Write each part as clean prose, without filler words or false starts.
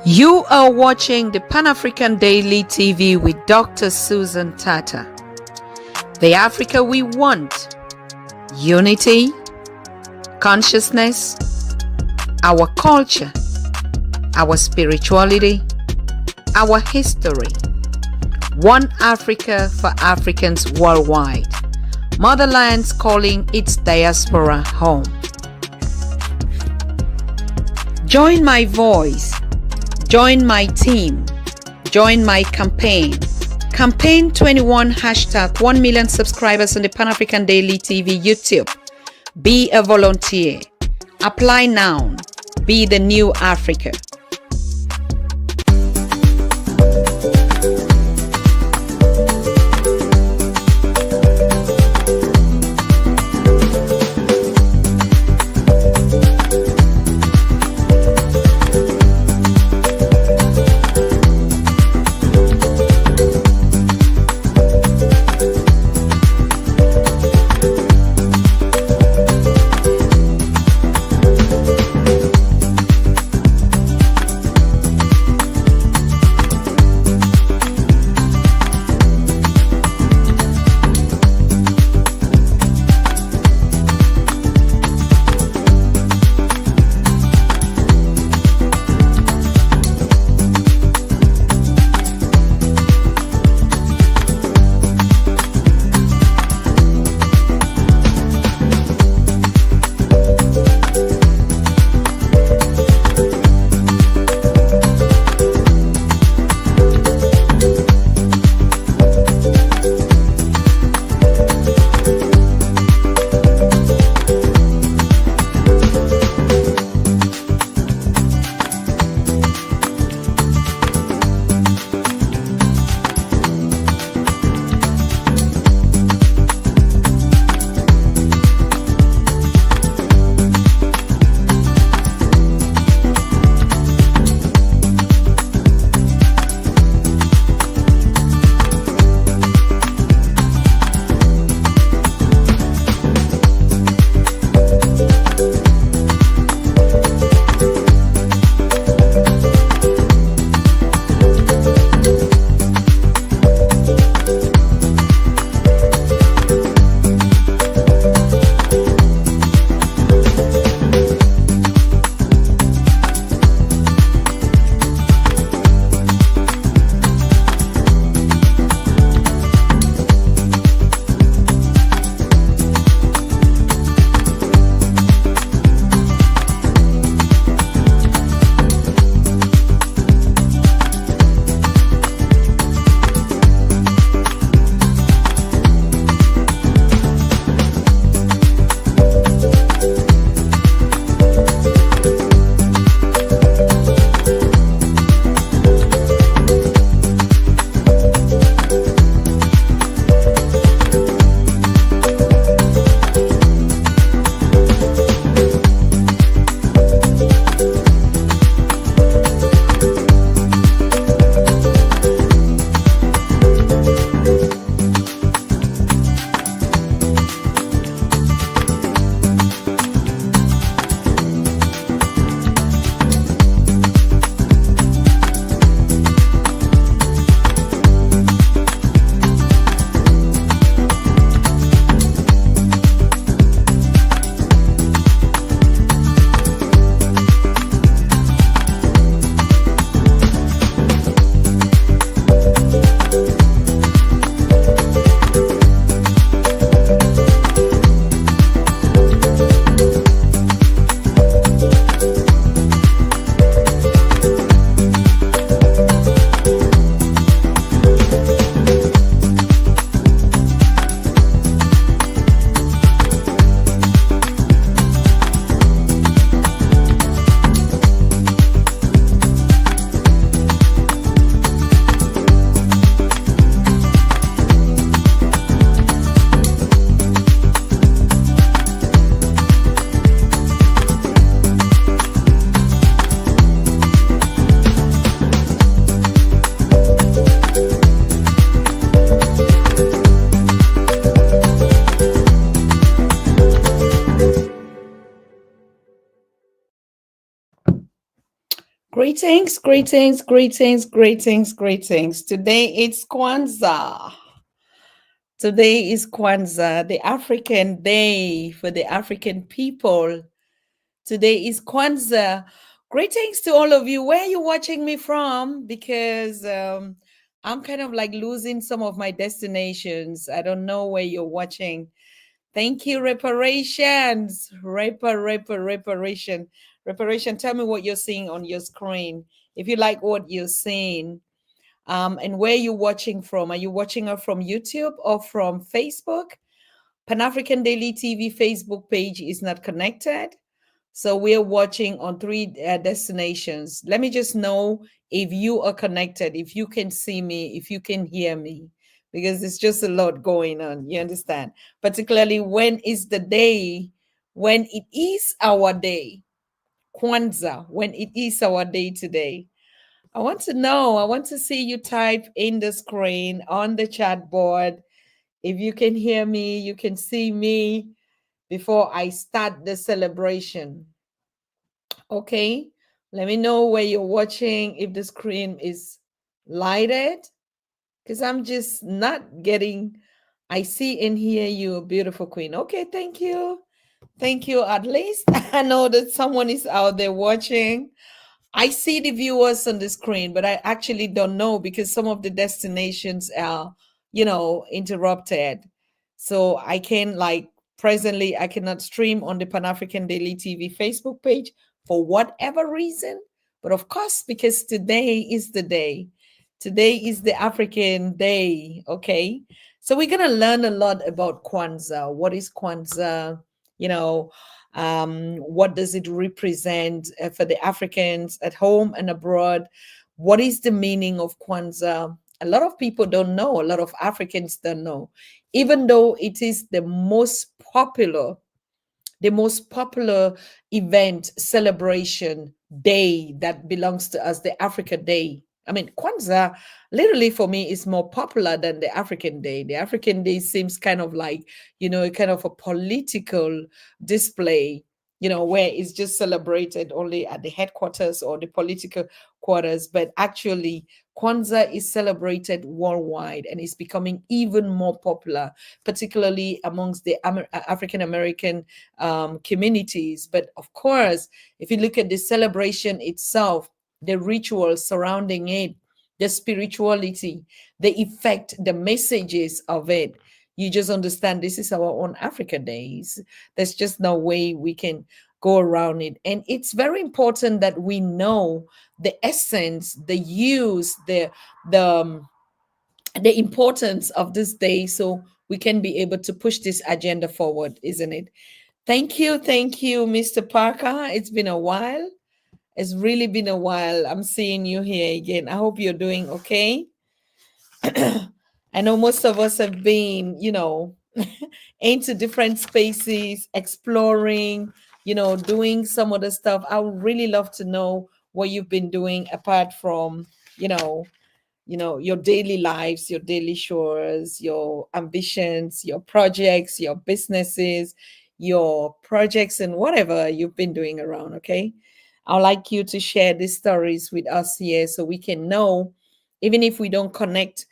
You are watching the Pan-African Daily TV with Dr. Susan Tata. The Africa we want: unity, consciousness, our culture, our spirituality, our history. One Africa for Africans worldwide. Motherland's calling its diaspora home. Join my voice. Join my team. Join my campaign. Campaign 21 hashtag 1 million subscribers on the Pan-African Daily TV YouTube. Be a volunteer. Apply now. Be the new Africa. Greetings, greetings, greetings, greetings, greetings. Today it's Kwanzaa. Today is Kwanzaa, the African day for the African people. Today is Kwanzaa. Greetings to all of you. Where are you watching me from? Because I'm kind of like losing some of my destinations. I don't know where you're watching. Thank you, reparations. Reparation. Reparation. Tell me what you're seeing on your screen. If you like what you're seeing, and where you're watching from. Are you watching her from YouTube or from Facebook? Pan African Daily TV Facebook page is not connected. So we're watching on three destinations. Let me just know if you are connected, if you can see me, if you can hear me, because it's just a lot going on. You understand? Particularly when is the day, when it is our day, Kwanzaa, when it is our day today. I want to know, I want to see you type in the screen on the chat board. If you can hear me, you can see me before I start the celebration. Okay, let me know where you're watching, if the screen is lighted, because I'm just not getting. I see and hear you, beautiful queen. Okay, thank you. Thank you. At least I know that someone is out there watching. I see the viewers on the screen, but I actually don't know because some of the destinations are, interrupted. So I can like presently I cannot stream on the Pan African Daily TV Facebook page for whatever reason. But of course, because today is the day. Today is the African day. Okay. So we're gonna learn a lot about Kwanzaa. What is Kwanzaa? You know, what does it represent for the Africans at home and abroad? What is the meaning of Kwanzaa? A lot of people don't know, a lot of Africans don't know, even though it is the most popular event, celebration, day that belongs to us, the Africa Day. I mean, Kwanzaa literally for me is more popular than the African Day. The African Day seems kind of like, a kind of a political display, where it's just celebrated only at the headquarters or the political quarters. But actually, Kwanzaa is celebrated worldwide and is becoming even more popular, particularly amongst the African American communities. But of course, if you look at the celebration itself, the rituals surrounding it, the spirituality, the effect, the messages of it, you just understand this is our own Africa Days. There's just no way we can go around it. And it's very important that we know the essence, the use, the the importance of this day so we can be able to push this agenda forward, isn't it? Thank you, Mr. Parker. It's been a while. It's really been a while. I'm seeing you here again. I hope you're doing okay. I know most of us have been, into different spaces, exploring, doing some of the stuff. I would really love to know what you've been doing apart from, you know, your daily lives, your daily chores, your ambitions, your projects, your businesses, your projects, and whatever you've been doing around. Okay, I'd like you to share these stories with us here so we can know, even if we don't connect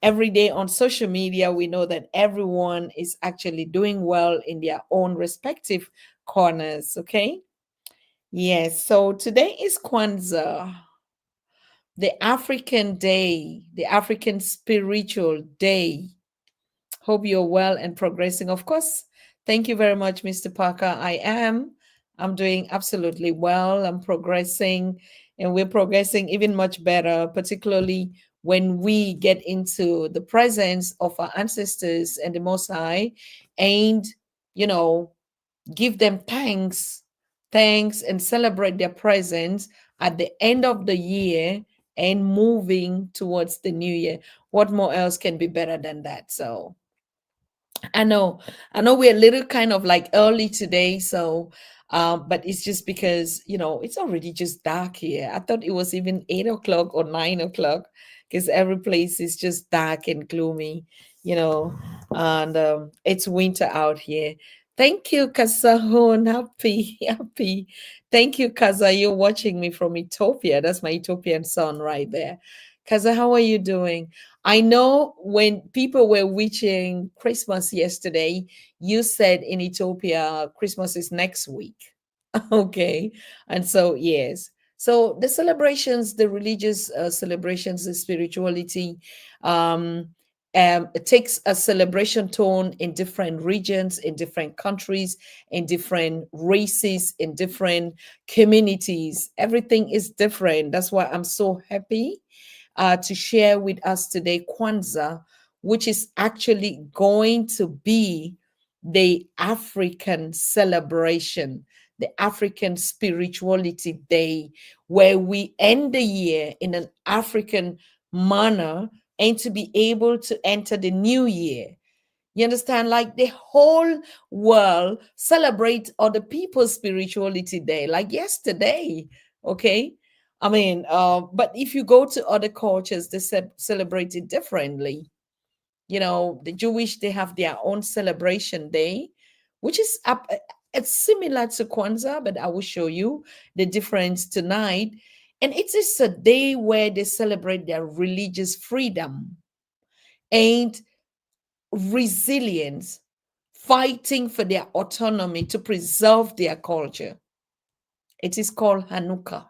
every day on social media, we know that everyone is actually doing well in their own respective corners. Okay, yes, so today is Kwanzaa, the African day, the African spiritual day. Hope you're well and progressing. Of course, thank you very much, Mr. Parker. I'm doing absolutely well. I'm progressing, and we're progressing even much better, particularly when we get into the presence of our ancestors and the Most High, and, you know, give them thanks, and celebrate their presence at the end of the year and moving towards the new year. What more else can be better than that? So I know, I know we're a little kind of like early today, so but it's just because it's already just dark here. I thought it was even 8 o'clock or 9 o'clock because every place is just dark and gloomy, you know, and it's winter out here. Thank you, Kasahon. Happy, happy. Thank you, Kaza. You're watching me from Ethiopia. That's my Ethiopian son right there. Kaza, how are you doing? I know when people were wishing Christmas yesterday, you said in Ethiopia, Christmas is next week. Okay. And so, yes. So the celebrations, the religious celebrations, the spirituality, um, it takes a celebration tone in different regions, in different countries, in different races, in different communities. Everything is different. That's why I'm so happy to share with us today Kwanzaa, which is actually going to be the African celebration, the African Spirituality Day, where we end the year in an African manner and to be able to enter the new year. You understand? Like the whole world celebrate other people's spirituality day, like yesterday. Okay. I mean, but if you go to other cultures, they celebrate it differently. You know, the Jewish, they have their own celebration day, which is it's similar to Kwanzaa, but I will show you the difference tonight. And it is a day where they celebrate their religious freedom and resilience, fighting for their autonomy to preserve their culture. It is called Hanukkah.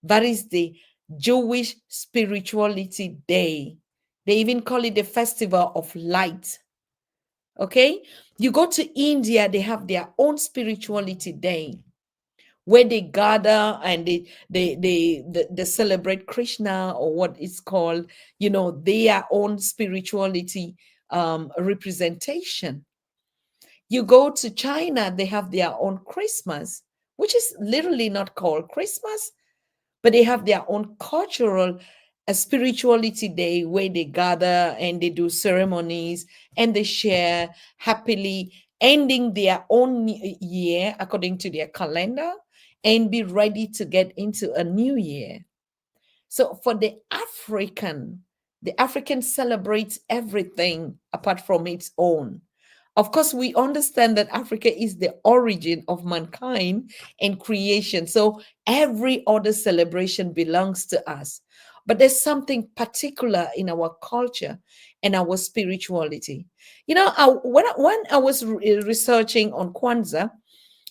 That is the Jewish spirituality day. They even call it the festival of light. Okay? You go to India, they have their own spirituality day where they gather and they celebrate Krishna, or what is called, you know, their own spirituality representation. You go to China, they have their own Christmas, which is literally not called Christmas, but they have their own cultural spirituality day where they gather and they do ceremonies and they share happily, ending their own year according to their calendar and be ready to get into a new year. So for the African celebrates everything apart from its own. Of course, we understand that Africa is the origin of mankind and creation. So every other celebration belongs to us. But there's something particular in our culture and our spirituality. You know, when I was researching on Kwanzaa,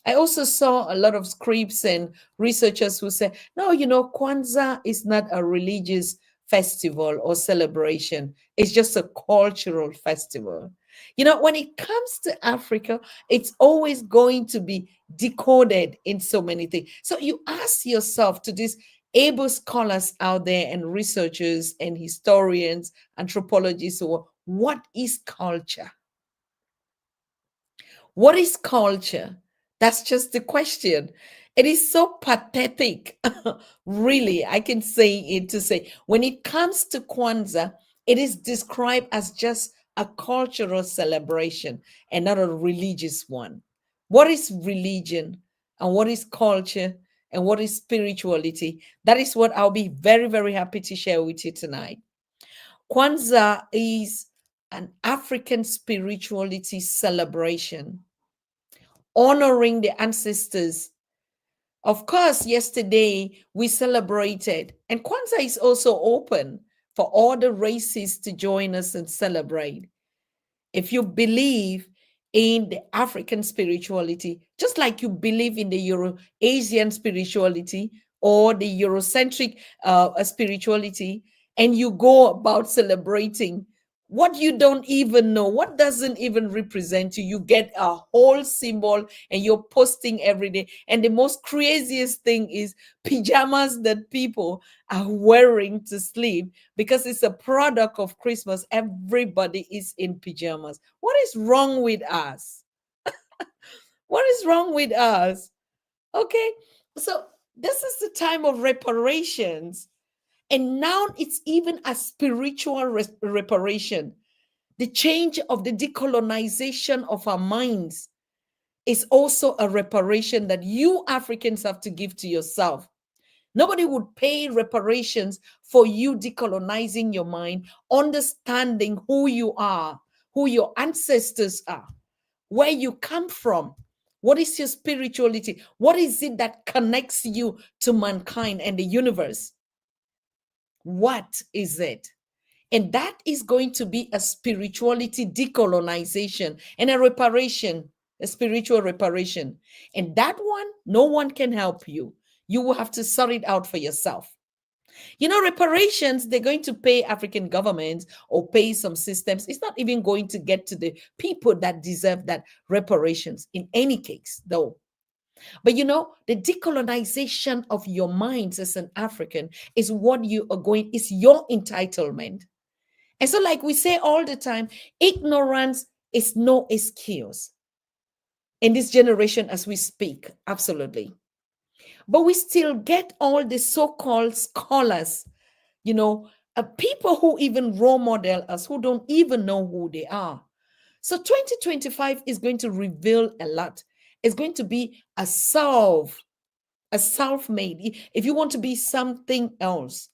I also saw a lot of scripts and researchers who say, no, you know, Kwanzaa is not a religious festival or celebration. It's just a cultural festival. You know, when it comes to Africa, it's always going to be decoded in so many things. So you ask yourself, to these able scholars out there and researchers and historians, anthropologists, or what is culture? What is culture? That's just the question. It is so pathetic. Really, I can say it to say when it comes to Kwanzaa, it is described as just a cultural celebration and not a religious one. What is religion and what is culture and what is spirituality? That is what I'll be very, very happy to share with you tonight. Kwanzaa is an African spirituality celebration honoring the ancestors. Of course, yesterday we celebrated, and Kwanzaa is also open for all the races to join us and celebrate. If you believe in the African spirituality, just like you believe in the Euro-Asian spirituality or the Eurocentric spirituality, and you go about celebrating what you don't even know, what doesn't even represent you, you get a whole symbol and you're posting every day. And the most craziest thing is pajamas that people are wearing to sleep because it's a product of Christmas. Everybody is in pajamas. What is wrong with us? What is wrong with us? Okay. So this is the time of reparations. And now it's even a spiritual reparation. The change of the decolonization of our minds is also a reparation that you Africans have to give to yourself. Nobody would pay reparations for you decolonizing your mind, understanding who you are, who your ancestors are. where you come from. What is your spirituality? What is it that connects you to mankind and the universe? What is it? And that is going to be a spirituality decolonization and a reparation, a spiritual reparation. And that one, no one can help you. You will have to sort it out for yourself. You know, reparations, they're going to pay African governments or pay some systems. It's not even going to get to the people that deserve that reparations in any case, though. But you know, the decolonization of your minds as an African is what you are going, is your entitlement. And so, like we say all the time, ignorance is no excuse in this generation as we speak. Absolutely. But we still get all the so-called scholars, you know, people who even role model us, who don't even know who they are. So 2025 is going to reveal a lot. It's going to be a self-made. If you want to be something else,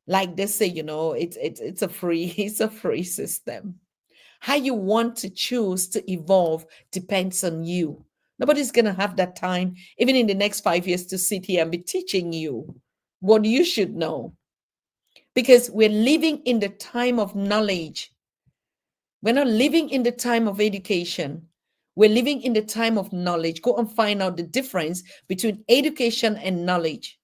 like they say, you know, it's a free, it's a free system. How you want to choose to evolve depends on you. Nobody's going to have that time, even in the next 5 years, to sit here and be teaching you what you should know. Because we're living in the time of knowledge. We're not living in the time of education. We're living in the time of knowledge. Go and find out the difference between education and knowledge.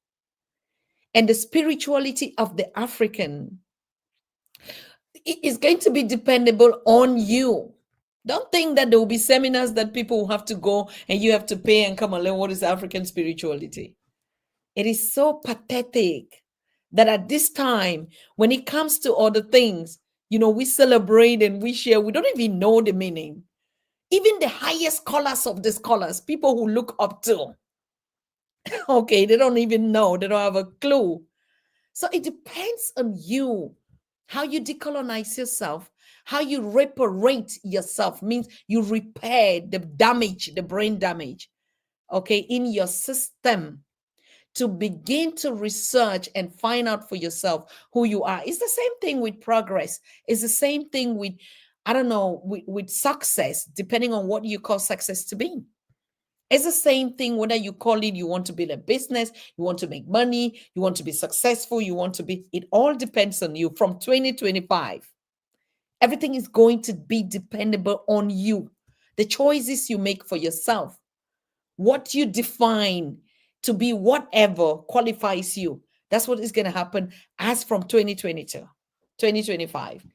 And the spirituality of the African is going to be dependable on you. Don't think that there will be seminars that people will have to go and you have to pay and come and learn what is African spirituality. It is so pathetic that at this time, when it comes to other things, you know, we celebrate and we share, we don't even know the meaning. Even the highest scholars of the scholars, people who look up to, okay, they don't even know, they don't have a clue. So it depends on you, how you decolonize yourself, how you reparate yourself, means you repair the damage, the brain damage, okay, in your system, to begin to research and find out for yourself who you are. It's the same thing with progress. It's the same thing with, I don't know, with success, depending on what you call success to be. It's the same thing whether you call it, you want to build a business, you want to make money, you want to be successful, you want to be, it all depends on you. From 2025, everything is going to be dependable on you. The choices you make for yourself, what you define to be whatever qualifies you. That's what is going to happen as from 2022, 2025.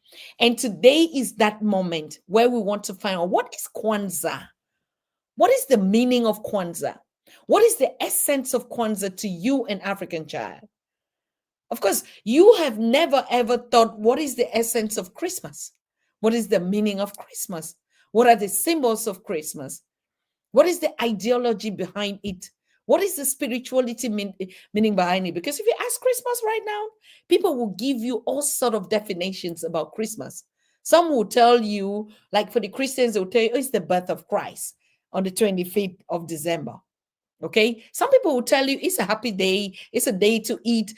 And today is that moment where we want to find out, what is Kwanzaa? What is the meaning of Kwanzaa? What is the essence of Kwanzaa to you, an African child? Of course, you have never ever thought, what is the essence of Christmas? What is the meaning of Christmas? What are the symbols of Christmas? What is the ideology behind it? What is the spirituality meaning behind it? Because if you ask Christmas right now, people will give you all sort of definitions about Christmas. Some will tell you, like for the Christians, they will tell you, oh, it's the birth of Christ on the 25th of December. Okay. Some people will tell you it's a happy day. It's a day to eat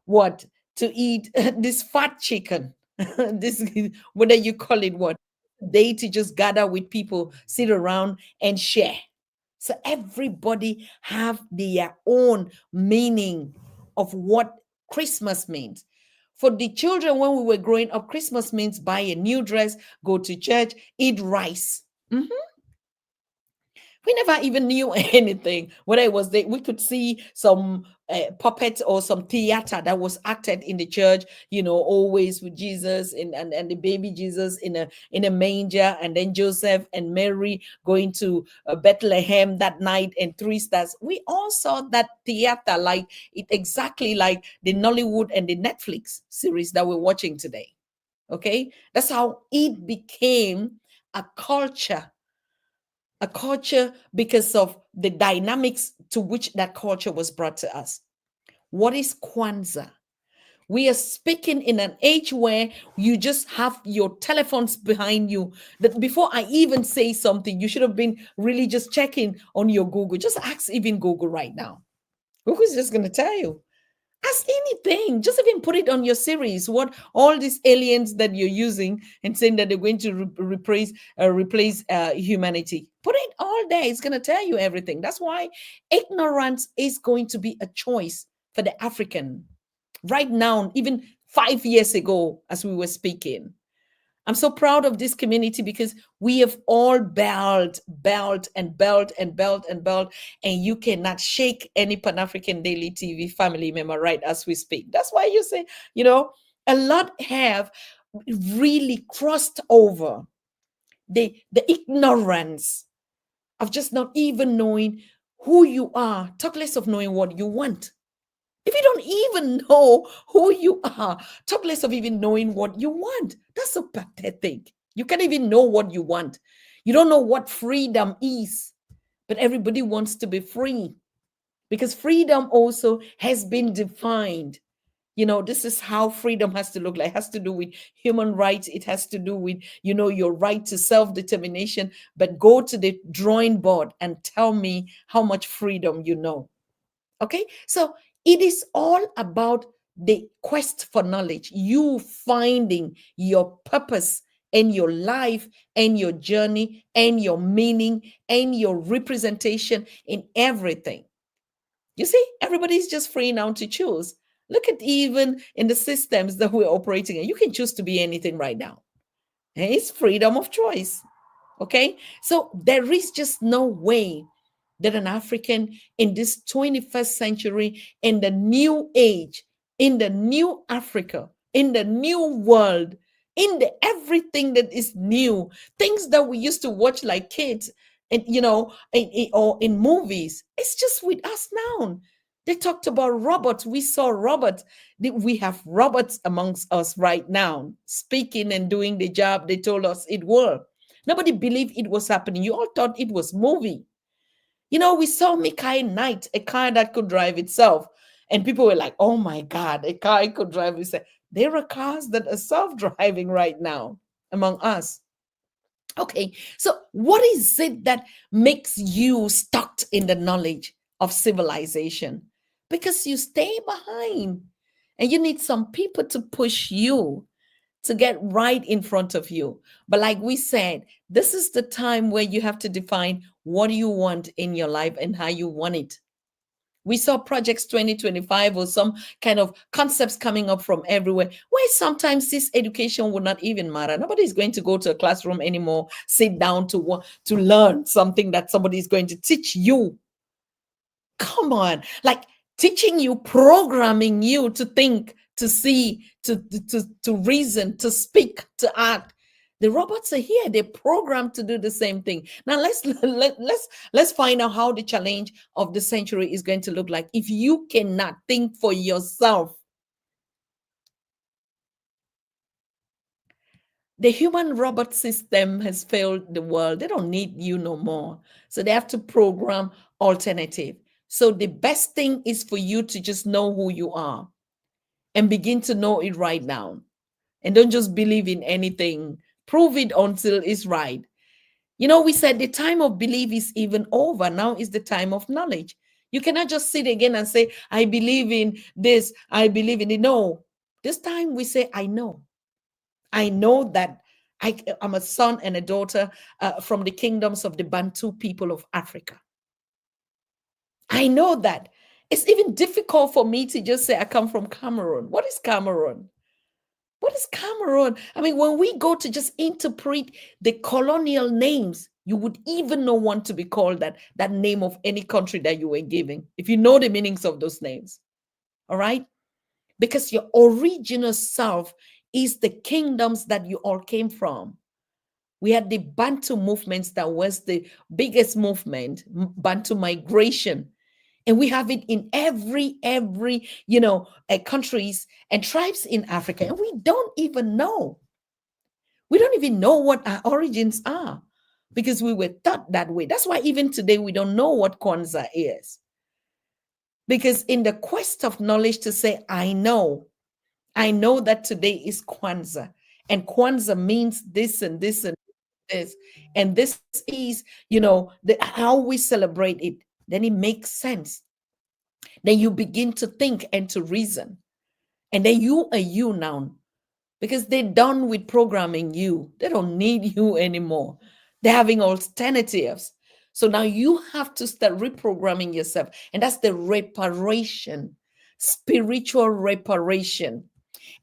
what? To eat this fat chicken. This, whether you call it what? Day to just gather with people, sit around and share. So everybody have their own meaning of what Christmas means. For the children, when we were growing up, Christmas means buy a new dress, go to church, eat rice. We never even knew anything. Whether it was we could see some puppet or some theater that was acted in the church, you know, always with Jesus and the baby Jesus in a manger, and then Joseph and Mary going to Bethlehem that night and 3 stars. We all saw that theater like it, exactly like the Nollywood and the Netflix series that we're watching today. Okay, that's how it became a culture because of the dynamics to which that culture was brought to us. What is Kwanzaa? We are speaking in an age where you just have your telephones behind you. That before I even say something, you should have been really just checking on your Google. Just ask even Google right now. Google's just going to tell you. Ask anything. Just even put it on your series. What all these aliens that you're using and saying that they're going to replace humanity. Put it all there. It's going to tell you everything. That's why ignorance is going to be a choice for the African right now, even 5 years ago, as we were speaking. I'm so proud of this community because we have all belt and belt, and you cannot shake any Pan African Daily TV family member right as we speak. That's why you say, a lot have really crossed over the ignorance of just not even knowing who you are, talk less of knowing what you want. If you don't even know who you are, talk less of even knowing what you want. That's so pathetic. You can't even know what you want. You don't know what freedom is, but everybody wants to be free because freedom also has been defined. This is how freedom has to look like. It has to do with human rights. It has to do with, your right to self-determination. But go to the drawing board and tell me how much freedom you know. Okay, so it is all about the quest for knowledge, you finding your purpose in your life and your journey and your meaning and your representation in everything. You see, everybody's just free now to choose. Look at even in the systems that we're operating in, you can choose to be anything right now. And it's freedom of choice. Okay, so there is just no way that an African in this 21st century, in the new age, in the new Africa, in the new world, in the everything that is new, things that we used to watch like kids, and or in movies, it's just with us now. They talked about robots. We saw robots. We have robots amongst us right now, speaking and doing the job they told us it were. Nobody believed it was happening. You all thought it was movie. We saw Mikai Knight, a car that could drive itself. And people were like, oh my God, a car could drive itself. There are cars that are self-driving right now among us. Okay, so what is it that makes you stuck in the knowledge of civilization? Because you stay behind and you need some people to push you to get right in front of you. But like we said, this is the time where you have to define what you want in your life and how you want it. We saw projects 2025 or some kind of concepts coming up from everywhere, where sometimes this education would not even matter. Nobody's going to go to a classroom anymore, sit down to learn something that somebody is going to teach you. Come on, like teaching you, programming you to think, to see, to reason, to speak, to act. The robots are here. They're programmed to do the same thing. Now let's find out how the challenge of the century is going to look like if you cannot think for yourself. The human robot system has failed the world. They don't need you no more. So they have to program alternative. So the best thing is for you to just know who you are and begin to know it right now. And don't just believe in anything. Prove it until it's right. We said the time of belief is even over. Now is the time of knowledge. You cannot just sit again and say, I believe in this, I believe in it. No, this time we say, I know. I know that I'm a son and a daughter from the kingdoms of the Bantu people of Africa. I know that. It's even difficult for me to just say I come from Cameroon. What is Cameroon? What is Cameroon? I mean, when we go to just interpret the colonial names, you would even not want to be called that name of any country that you were giving, if you know the meanings of those names. All right? Because your original self is the kingdoms that you all came from. We had the Bantu movements that was the biggest movement, Bantu migration. And we have it in every countries and tribes in Africa. And we don't even know. We don't even know what our origins are because we were taught that way. That's why even today we don't know what Kwanzaa is. Because in the quest of knowledge to say, I know that today is Kwanzaa. And Kwanzaa means this and this and this. And this is, how we celebrate it. Then it makes sense. Then you begin to think and to reason. And then you are you now, because they're done with programming you. They don't need you anymore. They're having alternatives. So now you have to start reprogramming yourself. And that's the reparation, spiritual reparation.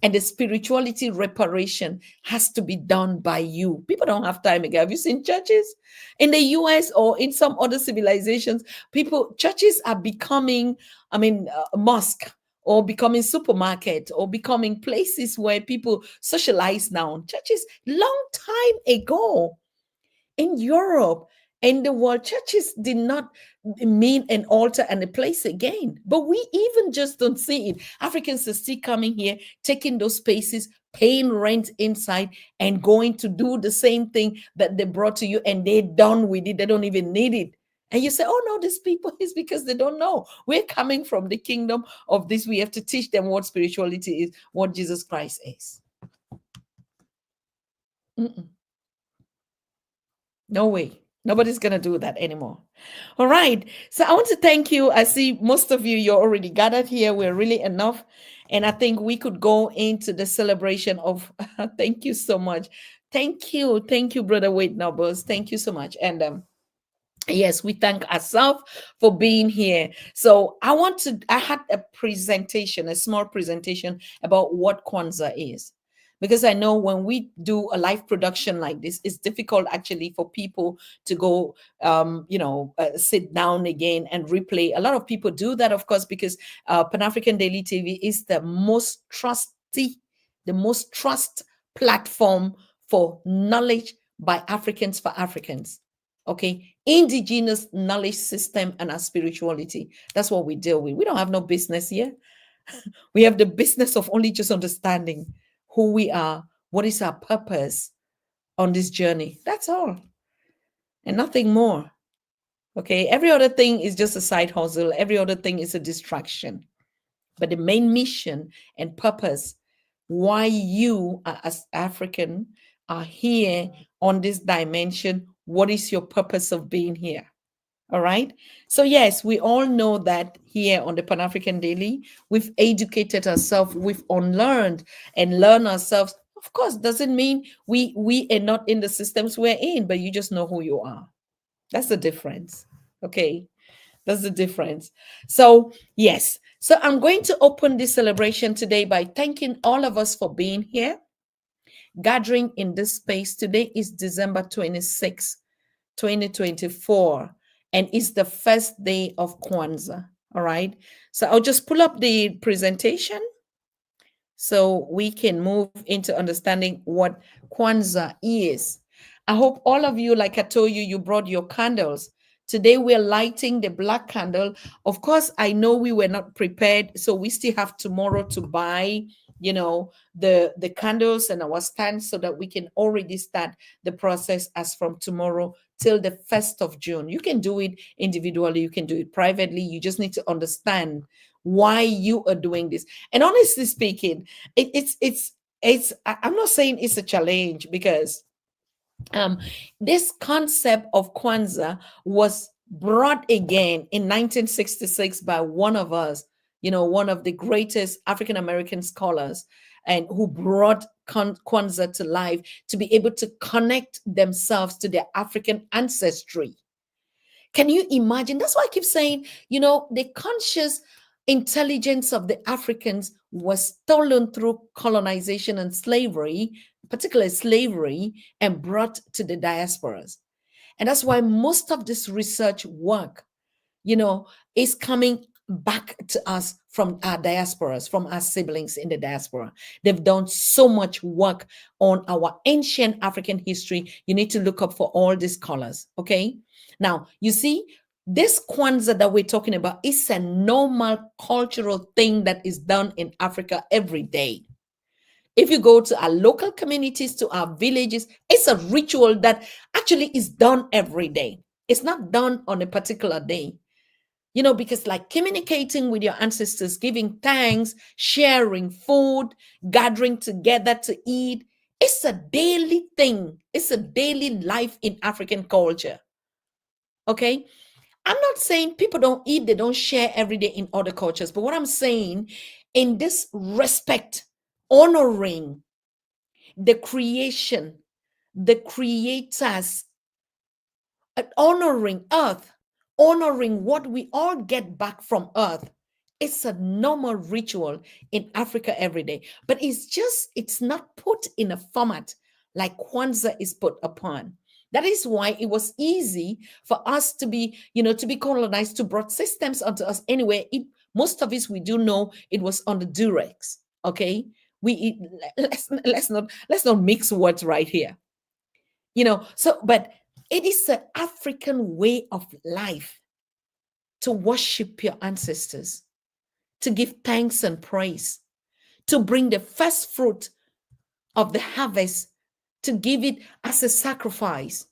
And the spirituality reparation has to be done by you. People don't have time again. Have you seen churches in the US or in some other civilizations? Churches are becoming, mosque, or becoming supermarket, or becoming places where people socialize now. Churches, long time ago, in Europe and the world, churches did not mean an altar and a place again. But we even just don't see it. Africans are still coming here, taking those spaces, paying rent inside, and going to do the same thing that they brought to you, and they're done with it. They don't even need it. And you say, oh no, these people is because they don't know. We're coming from the kingdom of this. We have to teach them what spirituality is, what Jesus Christ is. Mm-mm. No way. Nobody's going to do that anymore. All right. So I want to thank you. I see most of you, you're already gathered here. We're really enough. And I think we could go into the celebration of, thank you so much. Thank you. Thank you, Brother Wade Nobles. Thank you so much. And yes, we thank ourselves for being here. So I had a presentation, a small presentation about what Kwanzaa is. Because I know when we do a live production like this, it's difficult actually for people to go, sit down again and replay. A lot of people do that, of course, because Pan-African Daily TV is the most trust platform for knowledge by Africans for Africans. Okay, indigenous knowledge system and our spirituality. That's what we deal with. We don't have no business here. We have the business of only just understanding who we are, what is our purpose on this journey. That's all, and nothing more. Okay, every other thing is just a side hustle. Every other thing is a distraction. But the main mission and purpose, why you as African are here on this dimension, what is your purpose of being here? All right. So, yes, we all know that here on the Pan African Daily, we've educated ourselves, we've unlearned and learned ourselves. Of course, doesn't mean we are not in the systems we're in, but you just know who you are. That's the difference. Okay. That's the difference. So, yes. So, I'm going to open this celebration today by thanking all of us for being here, gathering in this space. Today is December 26th, 2024, and it's the first day of Kwanzaa. All right. So I'll just pull up the presentation so we can move into understanding what Kwanzaa is. I hope all of you, like I told you, you brought your candles. Today we're lighting the black candle. Of course, I know we were not prepared, so we still have tomorrow to buy, the candles and our stands so that we can already start the process as from tomorrow till the 1st of June. You can do it individually, you can do it privately. You just need to understand why you are doing this. And honestly speaking, I'm not saying it's a challenge, because this concept of Kwanzaa was brought again in 1966 by one of us, one of the greatest African American scholars, and who brought Kwanzaa to life to be able to connect themselves to their African ancestry. Can you imagine? That's why I keep saying, the conscious intelligence of the Africans was stolen through colonization and slavery, particularly slavery, and brought to the diasporas. And that's why most of this research work, is coming back to us from our diasporas, from our siblings in the diaspora. They've done so much work on our ancient African history. You need to look up for all these scholars, okay? Now, you see, this Kwanzaa that we're talking about is a normal cultural thing that is done in Africa every day. If you go to our local communities, to our villages, it's a ritual that actually is done every day. It's not done on a particular day. Because like communicating with your ancestors, giving thanks, sharing food, gathering together to eat, it's a daily thing. It's a daily life in African culture. Okay. I'm not saying people don't eat, they don't share every day in other cultures, but what I'm saying, in this respect, honoring the creation, the creators, honoring earth, honoring what we all get back from earth. It's a normal ritual in Africa every day, but it's not put in a format like Kwanzaa is put upon. That is why it was easy for us to be, to be colonized, to brought systems onto us anyway. Most of us, we do know it was on the Durex. Okay, let's not mix words right here. But it is an African way of life to worship your ancestors, to give thanks and praise, to bring the first fruit of the harvest, to give it as a sacrifice.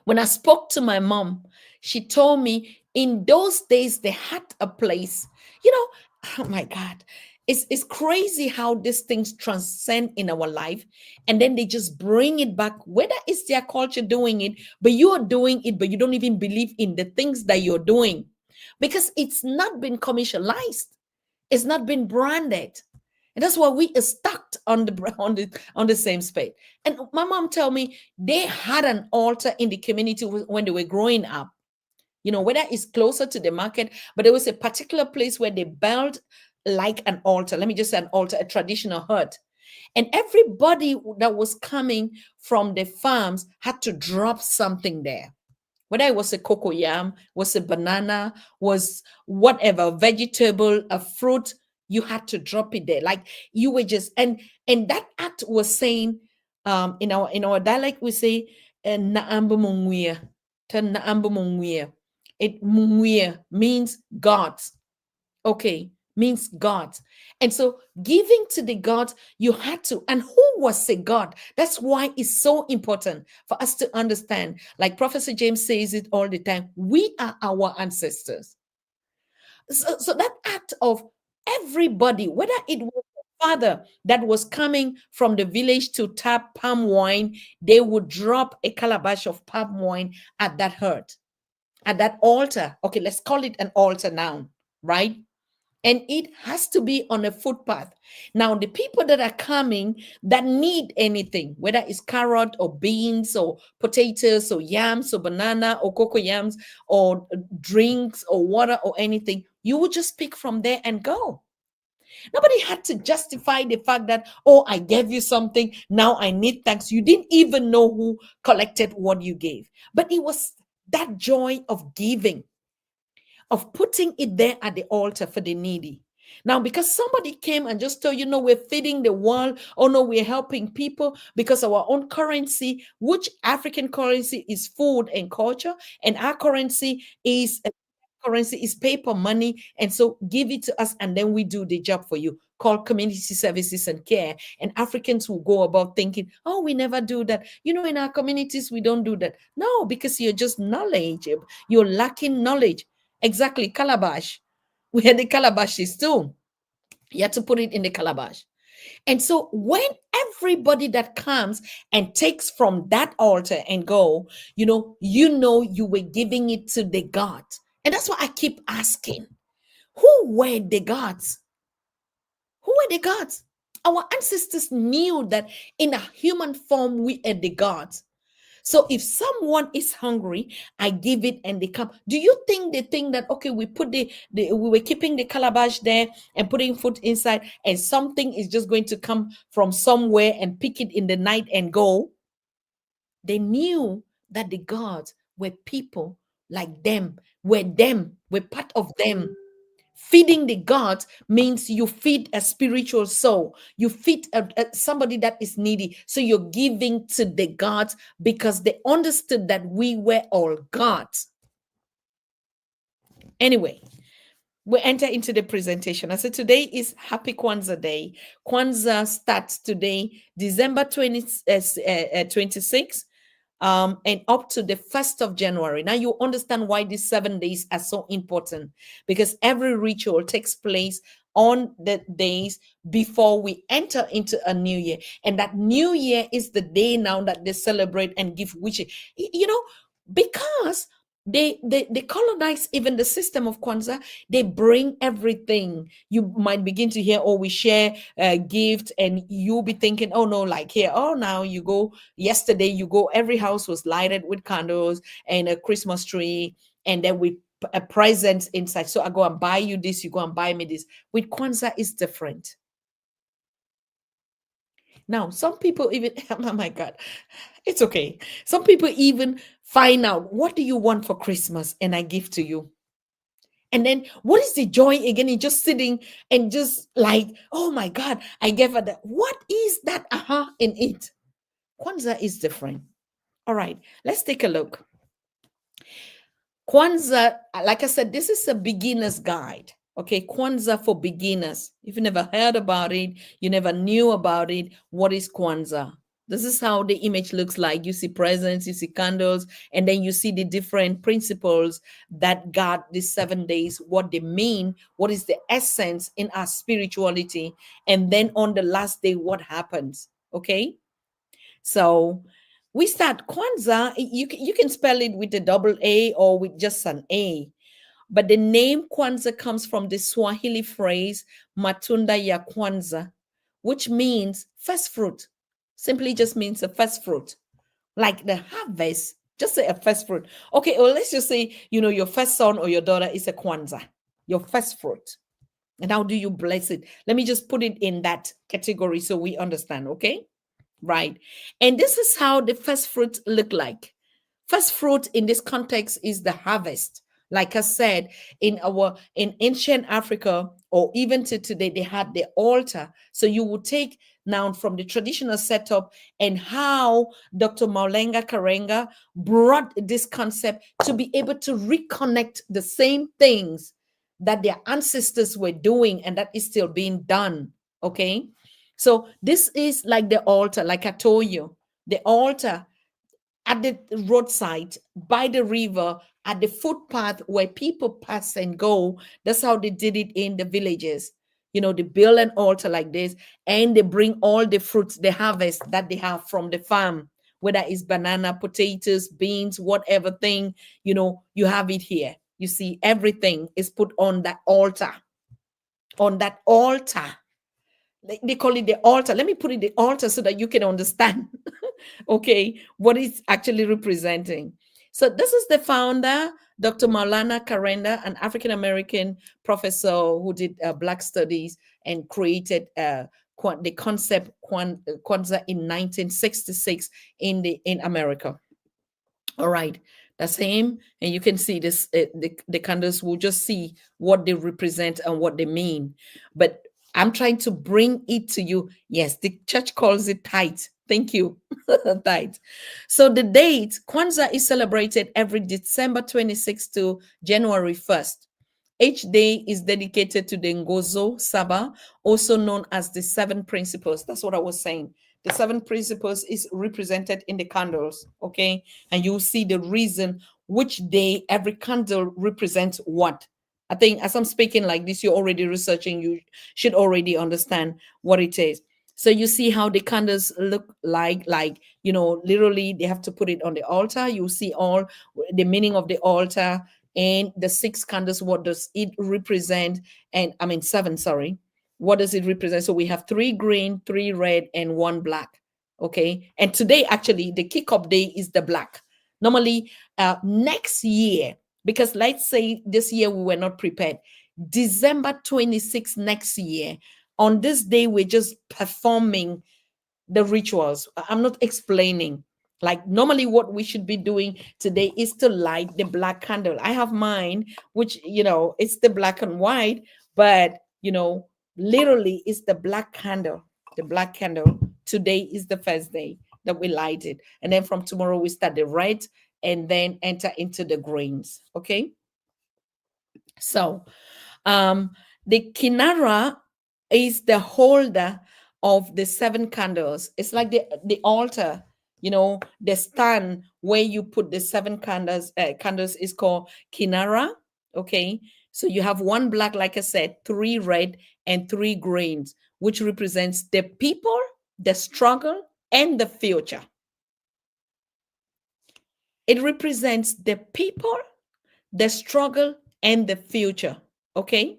When I spoke to my mom, she told me in those days they had a place. Oh my God. It's crazy how these things transcend in our life, and then they just bring it back, whether it's their culture doing it, but you are doing it, but you don't even believe in the things that you're doing because it's not been commercialized, it's not been branded. And that's why we are stuck on the same space. And my mom tell me they had an altar in the community when they were growing up. Whether it's closer to the market, but there was a particular place where they built like an altar. Let me just say an altar, a traditional hut. And everybody that was coming from the farms had to drop something there. Whether it was a cocoa yam, was a banana, was whatever, vegetable, a fruit, you had to drop it there. Like you were just, and that act was saying, in our dialect, we say, naambo mongwia, naambo mongwia. It mungwia means God. Okay, means God. And so giving to the God, you had to. And who was the God? That's why it's so important for us to understand. Like Professor James says it all the time, we are our ancestors. So that act of everybody, whether it was a father that was coming from the village to tap palm wine, they would drop a calabash of palm wine at that hut, at that altar. Okay, let's call it an altar now, right? And it has to be on a footpath. Now, the people that are coming that need anything, whether it's carrot or beans or potatoes or yams or banana or cocoa yams or drinks or water or anything, you would just pick from there and go. Nobody had to justify the fact that, oh, I gave you something, now I need thanks. You didn't even know who collected what you gave. But it was that joy of giving, of putting it there at the altar for the needy. Now, because somebody came and just told you, no, we're feeding the world, or no, we're helping people because our own currency, which African currency is food and culture, and our currency is paper money, and so give it to us and then we do the job for you, called community services and care. And Africans will go about thinking, oh, we never do that, in our communities we don't do that. No, because you're just knowledge, you're lacking knowledge. Exactly, calabash, where the calabash is too, you have to put it in the calabash. And so when everybody that comes and takes from that altar and go, you were giving it to the God. And that's why I keep asking, who were the gods? Who were the gods? Our ancestors knew that in a human form, we are the gods. So if someone is hungry, I give it and they come. Do you think they think that, okay, we put we were keeping the calabash there and putting food inside, and something is just going to come from somewhere and pick it in the night and go? They knew that the gods were people like them, were part of them. Feeding the gods means you feed a spiritual soul. You feed somebody that is needy. So you're giving to the gods because they understood that we were all gods. Anyway, we enter into the presentation. I said today is Happy Kwanzaa Day. Kwanzaa starts today, December 26th. And up to the 1st of January. Now you understand why these 7 days are so important, because every ritual takes place on the days before we enter into a new year. And that new year is the day now that they celebrate and give wishes. Because They colonize even the system of Kwanzaa. They bring everything. You might begin to hear, oh, we share a gift, and you'll be thinking, oh no, like here, oh, now you go, yesterday you go, every house was lighted with candles and a Christmas tree, and then with a present inside. So I go and buy you this, you go and buy me this. With Kwanzaa is different. Now, some people even, oh my God, it's okay. Some people even find out, what do you want for Christmas? And I give to you. And then what is the joy again in just sitting and just like, oh my God, I gave her that. What is that aha in it? Kwanzaa is different. All right, let's take a look. Kwanzaa, like I said, this is a beginner's guide. Okay, Kwanzaa for beginners. If you never heard about it, you never knew about it, what is Kwanzaa? This is how the image looks like. You see presents, you see candles, and then you see the different principles that guard these 7 days, what they mean, what is the essence in our spirituality, and then on the last day, what happens. Okay, so we start Kwanzaa. You can spell it with a double A or with just an A. But the name Kwanzaa comes from the Swahili phrase Matunda ya Kwanza, which means first fruit. Simply just means a first fruit, like the harvest. Just say a first fruit. Okay, well, let's just say, your first son or your daughter is a Kwanzaa, your first fruit. And how do you bless it? Let me just put it in that category so we understand, okay? Right. And this is how the first fruit look like. First fruit in this context is the harvest. Like I said, in ancient Africa, or even to today, they had the altar. So you would take now from the traditional setup and how Dr. Maulana Karenga brought this concept to be able to reconnect the same things that their ancestors were doing and that is still being done. Okay. So this is like the altar, like I told you, the altar at the roadside, by the river, at the footpath where people pass and go. That's how they did it in the villages. They build an altar like this, and they bring all the fruits, the harvest that they have from the farm, whether it's banana, potatoes, beans, whatever thing, you have it here. You see, everything is put on that altar. On that altar. They call it the altar. Let me put it the altar so that you can understand, okay, what it's actually representing. So this is the founder, Dr. Maulana Karenga, an African American professor who did Black studies and created the concept Kwanzaa in 1966 in America. All right, that's him, and you can see this. The candles will just see what they represent and what they mean. But I'm trying to bring it to you. Yes, the church calls it tithe. Thank you, tithe. So the date Kwanzaa is celebrated every December 26th to January 1st. Each day is dedicated to the Ngozo Saba, also known as the seven principles. That's what I was saying. The seven principles is represented in the candles, okay? And you'll see the reason which day every candle represents what. I think as I'm speaking like this, you're already researching, you should already understand what it is. So you see how the candles look like, literally they have to put it on the altar. You see all the meaning of the altar and the six candles. What does it represent? And I mean, seven, sorry. What does it represent? So we have three green, three red, and one black. Okay. And today, actually, the kick-off day is the black. Normally, next year, because let's say this year we were not prepared, December 26th next year, on this day, we're just performing the rituals. I'm not explaining. Like normally, what we should be doing today is to light the black candle. I have mine, which it's the black and white, but literally it's the black candle. The black candle. Today is the first day that we light it, and then from tomorrow we start the red, and then enter into the greens. Okay. So, the kinara is the holder of the seven candles. It's like the altar, the stand where you put the seven candles. Candles is called kinara. Okay, so you have one black, like I said, three red, and three greens, which represents the people, the struggle, and the future. It represents the people, the struggle and the future. Okay.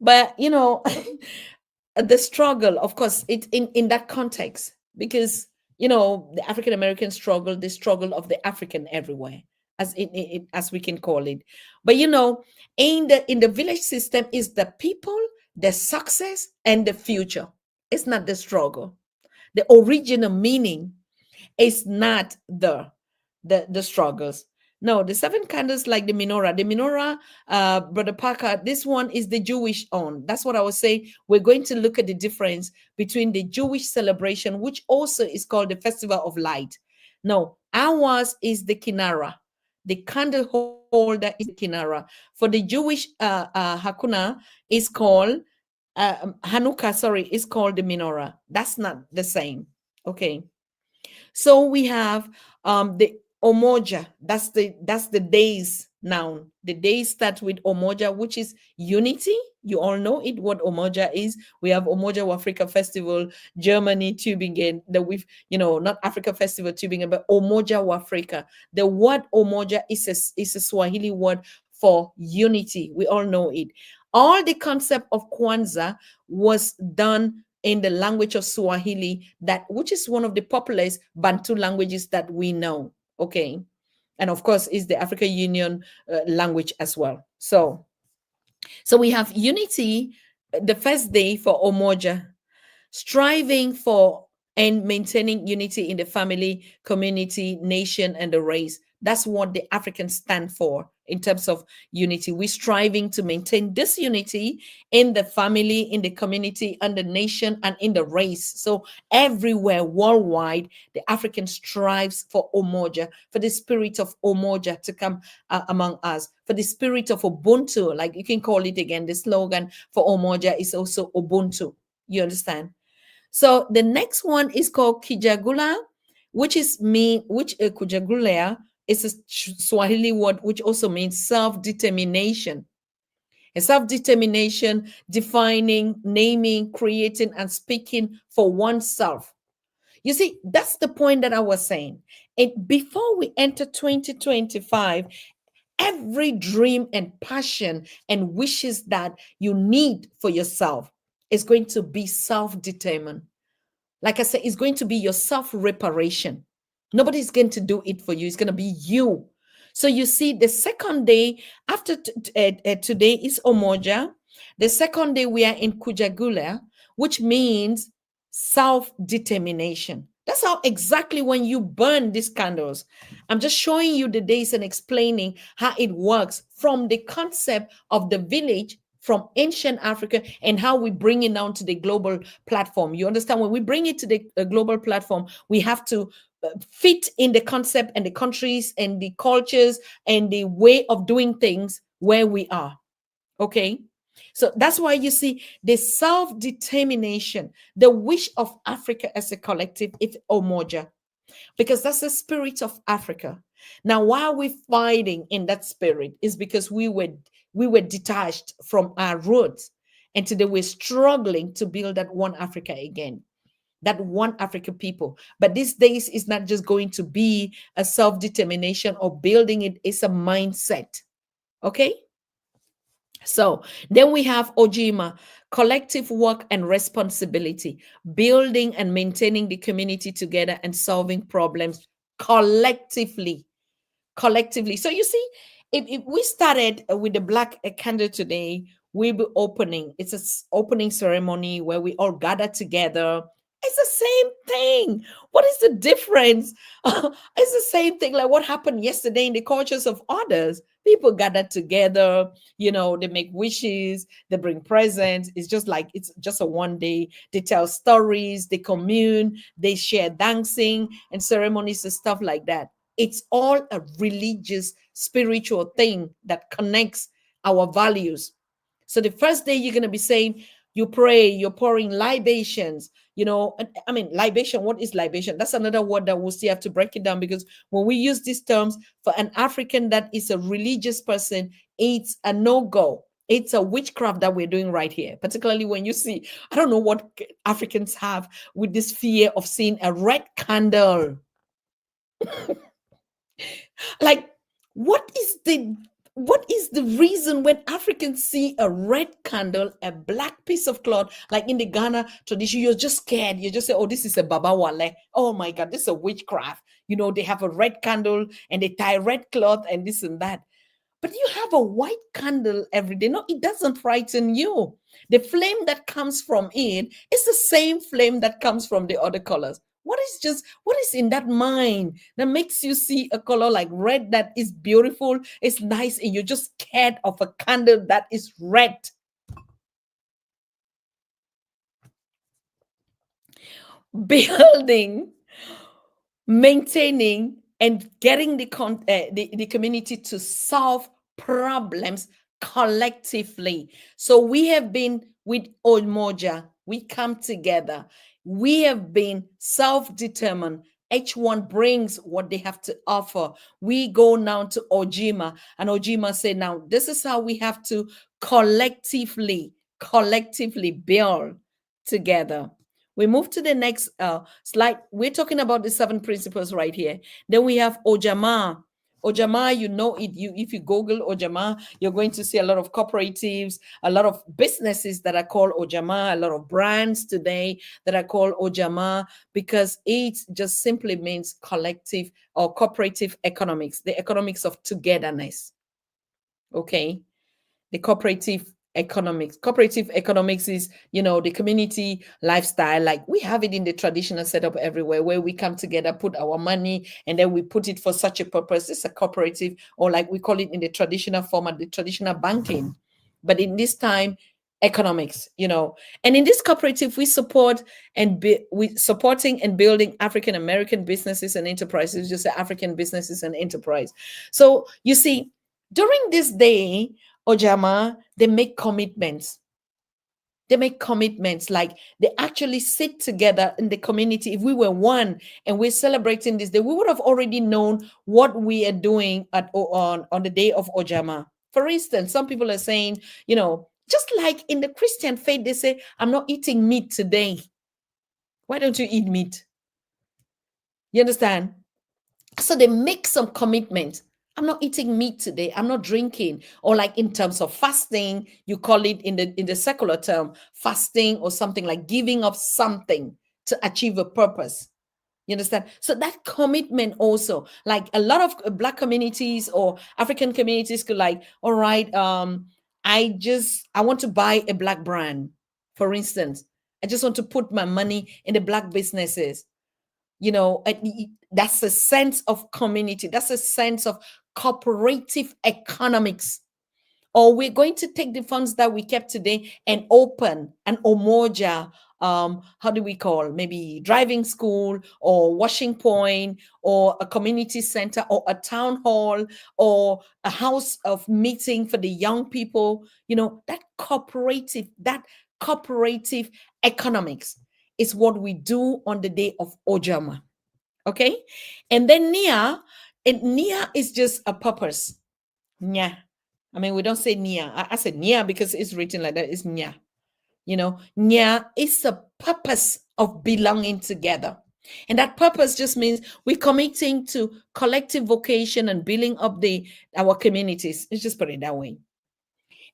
But the struggle, of course, it in that context, because the African American struggle, the struggle of the African everywhere, as as we can call it. But in the village system is the people, the success, and the future. It's not the struggle. The original meaning is not the struggles. No, the seven candles, like the menorah. The menorah, Brother Parker, this one is the Jewish own. That's what I was saying. We're going to look at the difference between the Jewish celebration, which also is called the Festival of Light. No, ours is the kinara. The candle holder is the kinara. For the Jewish Hakuna is called Hanukkah, sorry, is called the menorah. That's not the same. Okay. So we have the Omoja. That's the days noun. The days start with Omoja, which is unity. You all know it. What Omoja is. We have Omoja Africa Festival, Germany, Tübingen. The with not Africa Festival Tübingen, but Omoja Africa. The word Omoja is a Swahili word for unity. We all know it. All the concept of Kwanzaa was done in the language of Swahili, that which is one of the populous Bantu languages that we know. Okay. And of course is the African Union language as well. So we have unity, the first day for Omoja, striving for and maintaining unity in the family, community, nation, and the race. That's what the Africans stand for in terms of unity. We're striving to maintain this unity in the family, in the community, and the nation, and in the race. So everywhere worldwide, the African strives for Umoja, for the spirit of Umoja to come among us, for the spirit of Ubuntu, like you can call it again. The slogan for Umoja is also Ubuntu. You understand? So the next one is called Kijagula, which Kujagulea is a Swahili word which also means self-determination. A self-determination, defining, naming, creating, and speaking for oneself. You see, that's the point that I was saying. And before we enter 2025, every dream and passion and wishes that you need for yourself is going to be self-determined. Like I said, it's going to be your self-reparation. Nobody's going to do it for you. It's going to be you. So you see, the second day after today is Omoja. The second day we are in Kujagula, which means self-determination. That's how exactly when you burn these candles. I'm just showing you the days and explaining how it works from the concept of the village from ancient Africa and how we bring it down to the global platform. You understand? When we bring it to the global platform, we have to fit in the concept and the countries and the cultures and the way of doing things where we are. Okay. So that's why you see the self-determination, the wish of Africa as a collective, it's Omoja, because that's the spirit of Africa. Now, why are we fighting in that spirit? Is because we were detached from our roots, and today we're struggling to build that one Africa again, that one African people. But these days is not just going to be a self-determination or building it, it's a mindset. Okay. So then we have Ojima, collective work and responsibility, building and maintaining the community together and solving problems collectively. Collectively. So you see, if we started with the black candle today, we'll be opening. It's an opening ceremony where we all gather together. It's the same thing. What is the difference? It's the same thing like what happened yesterday in the cultures of others. People gather together, they make wishes, they bring presents. It's just like it's just a one day. They tell stories, they commune, they share dancing and ceremonies and stuff like that. It's all a religious, spiritual thing that connects our values. So the first day you're going to be saying, you pray, you're pouring libations, I mean, libation, what is libation? That's another word that we'll still have to break it down, because when we use these terms for an African that is a religious person, it's a no-go. It's a witchcraft that we're doing right here, particularly when you see, I don't know what Africans have with this fear of seeing a red candle. Like, what is the What is the reason when Africans see a red candle, a black piece of cloth, like in the Ghana tradition, you're just scared. You just say, oh, this is a Baba Wale. Oh my God, this is a witchcraft. You know, they have a red candle and they tie red cloth and this and that. But you have a white candle every day. No, it doesn't frighten you. The flame that comes from it is the same flame that comes from the other colors. What is in that mind that makes you see a color like red that is beautiful, it's nice, and you're just scared of a candle that is red? Building, maintaining, and getting the community to solve problems collectively. So we have been with Omoja, we come together, we have been self-determined. Each one brings what they have to offer. We go now to Ojima, and Ojima say, now this is how we have to collectively build together. We move to the next slide. We're talking about the 7 principles right here. Then we have Ojama. Ojama, you know it. If you Google Ojama, you're going to see a lot of cooperatives, a lot of businesses that are called Ojama, a lot of brands today that are called Ojama, because it just simply means collective or cooperative economics, the economics of togetherness. Okay, the cooperative economics is, you know, the community lifestyle, like we have it in the traditional setup everywhere, where we come together, put our money, and then we put it for such a purpose. It's a cooperative, or like we call it in the traditional format, the traditional banking, but in this time, economics, you know. And in this cooperative, we support we supporting and building African American businesses and enterprises, just say African businesses and enterprise. So you see, during this day, Ojama, they make commitments. They make commitments, like they actually sit together in the community. If we were one and we're celebrating this day, we would have already known what we are doing on the day of Ojama. For instance, some people are saying, you know, just like in the Christian faith, they say, I'm not eating meat today. Why don't you eat meat? You understand? So they make some commitment. I'm not eating meat today. I'm not drinking. Or like in terms of fasting, you call it in the secular term, fasting, or something like giving up something to achieve a purpose. You understand? So that commitment also, like a lot of Black communities or African communities could like, all right, I want to buy a Black brand, for instance. I just want to put my money in the Black businesses. You know, that's a sense of community, that's a sense of cooperative economics. Or we're going to take the funds that we kept today and open an Omoja, how do we call, maybe driving school or washing point or a community center or a town hall or a house of meeting for the young people. You know, that cooperative economics is what we do on the day of Ojama. Okay. And then Nia is just a purpose. Nya. I mean, we don't say Nia. I said Nia because it's written like that. It's Nia. You know, Nia is a purpose of belonging together. And that purpose just means we're committing to collective vocation and building up our communities. Let's just put it that way.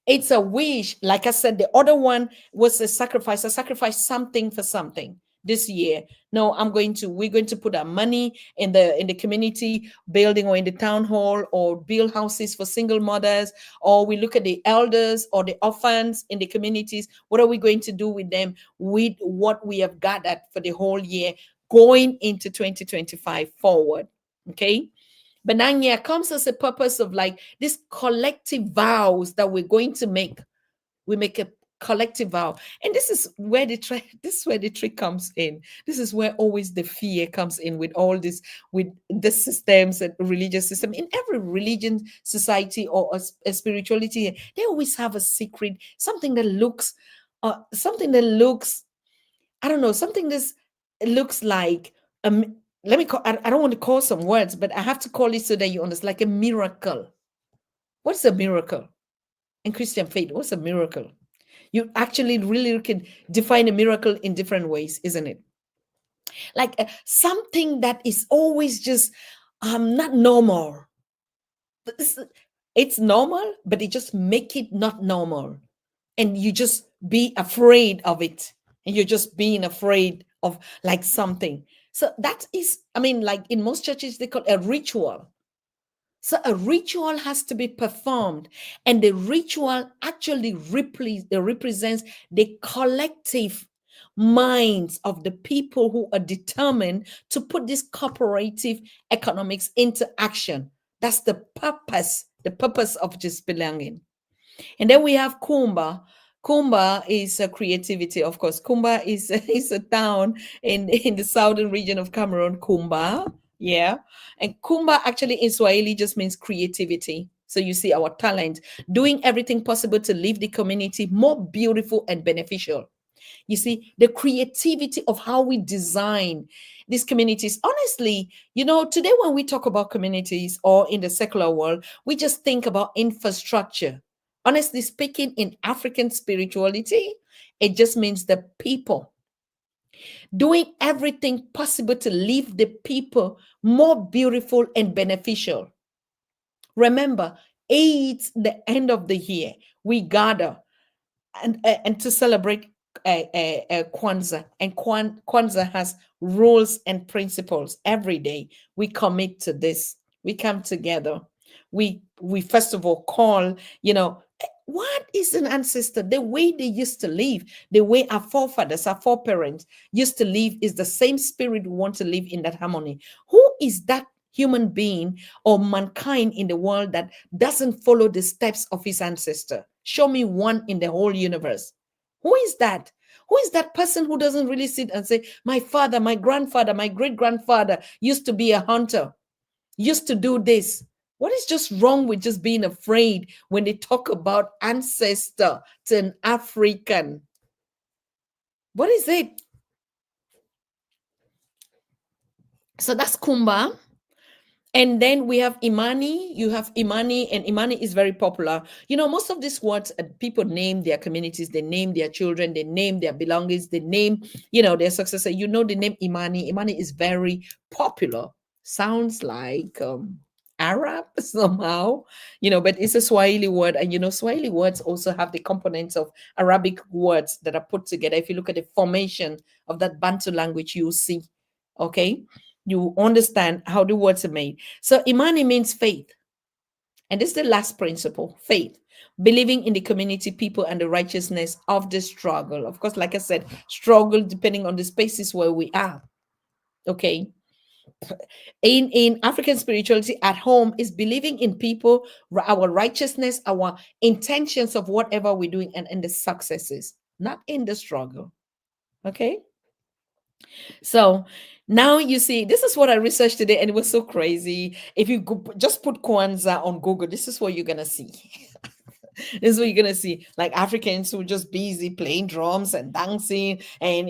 It's a wish. Like I said, the other one was a sacrifice. I sacrificed something for something this year. No, we're going to put our money in the community building or in the town hall or build houses for single mothers, or we look at the elders or the orphans in the communities. What are we going to do with them with what we have gathered for the whole year going into 2025 forward? Okay. Benanya comes as a purpose of like this collective vows that we're going to make. We make a collective vow, and this is where the trick comes in. This is where always the fear comes in with all this, with the systems and religious system. In every religion, society, or a spirituality, they always have a secret, something that looks, I don't know, something that looks like let me call, I don't want to call some words, but I have to call it so that you understand, like a miracle. What's a miracle in Christian faith? What's a miracle? You actually really can define a miracle in different ways, isn't it? Like something that is always just not normal. It's normal, but they just make it not normal. And you just be afraid of it. And you're just being afraid of like something. So that is, I mean, like in most churches, they call it a ritual. So a ritual has to be performed, and the ritual actually represents the collective minds of the people who are determined to put this cooperative economics into action. That's the purpose of just belonging. And then we have Kumba. Kumba is a creativity, of course. Kumba is, is a town in the southern region of Cameroon, Kumba. Yeah. And Kumba actually in Swahili just means creativity. So you see our talent, doing everything possible to leave the community more beautiful and beneficial. You see, the creativity of how we design these communities. Honestly, today when we talk about communities or in the secular world, we just think about infrastructure. Honestly speaking, in African spirituality, it just means the people doing everything possible to leave the people more beautiful and beneficial. Remember, it's the end of the year. We gather and to celebrate Kwanzaa. And Kwanzaa has rules and principles. Every day we commit to this. We come together. We first of all call, what is an ancestor? The way they used to live, the way our forefathers, our foreparents used to live is the same spirit we want to live in that harmony. Who is that human being or mankind in the world that doesn't follow the steps of his ancestor? Show me one in the whole universe. Who is that? Who is that person who doesn't really sit and say, my father, my grandfather, my great grandfather used to be a hunter, used to do this? What is just wrong with just being afraid when they talk about ancestor to an African? What is it? So that's Kumba. And then we have Imani. You have Imani, and Imani is very popular. Most of these words, people name their communities, they name their children, they name their belongings, they name, their successor. The name Imani. Imani is very popular. Sounds like Arab somehow, but it's a Swahili word. And, Swahili words also have the components of Arabic words that are put together. If you look at the formation of that Bantu language, you see, okay? You understand how the words are made. So Imani means faith. And this is the last principle, faith. Believing in the community, people, and the righteousness of the struggle. Of course, like I said, struggle depending on the spaces where we are. Okay. In African spirituality, at home is believing in people, our righteousness, our intentions of whatever we're doing, and in the successes, not in the struggle. Okay. So now you see, this is what I researched today, and it was so crazy. If you just put Kwanzaa on Google, this is what you're gonna see. This is what you're gonna see. Like Africans who are just busy playing drums and dancing, and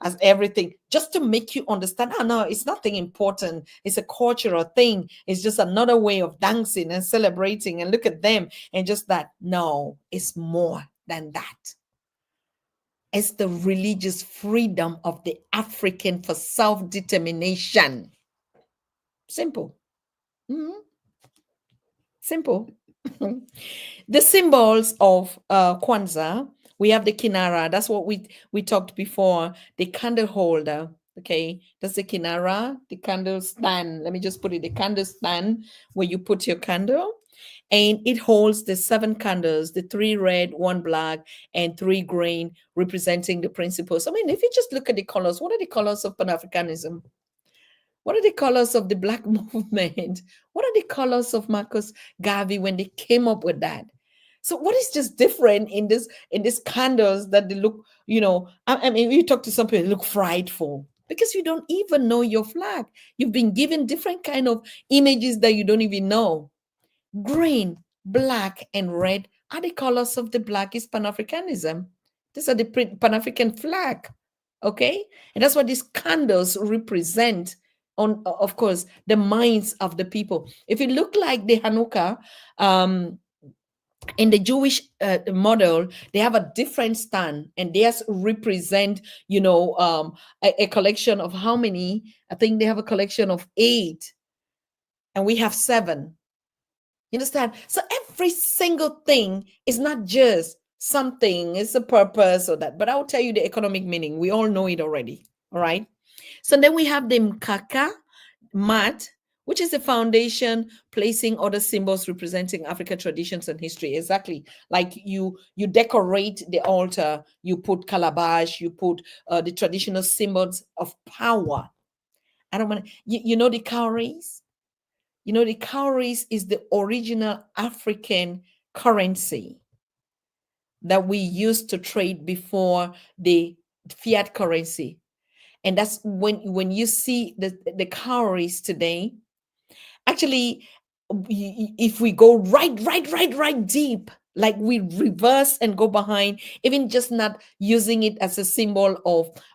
as everything, just to make you understand. Oh no, it's nothing important. It's a cultural thing. It's just another way of dancing and celebrating. And look at them, and just that. No, it's more than that. It's the religious freedom of the African for self-determination. Simple. Mhm. Simple. The symbols of Kwanzaa, we have the kinara. That's what we talked before. The candle holder. Okay, that's the kinara, the candle stand. Let me just put it, the candle stand where you put your candle. And it holds the 7 candles, the 3 red, 1 black, and 3 green, representing the principles. I mean, if you just look at the colors, what are the colors of Pan-Africanism? What are the colors of the Black movement? What are the colors of Marcus Garvey when they came up with that? So what is just different in these candles that they look, I mean, you talk to some people, they look frightful because you don't even know your flag. You've been given different kind of images that you don't even know. Green, black, and red are the colors of the Black is Pan-Africanism. These are the Pan-African flag. Okay? And that's what these candles represent on, of course, the minds of the people. If it look like the Hanukkah, in the Jewish model, they have a different stand, and theirs represent, a collection of how many? I think they have a collection of 8, and we have 7. You understand? So every single thing is not just something, it's a purpose or that. But I'll tell you the economic meaning. We all know it already. All right. So then we have the mkaka, mat, which is the foundation, placing other symbols representing African traditions and history. Exactly. Like you decorate the altar, you put calabash, you put the traditional symbols of power. I don't want to, you know the cowries? You know, the cowries is the original African currency that we used to trade before the fiat currency. And that's when you see the cowries today, actually, if we go right deep, like we reverse and go behind, even just not using it as a symbol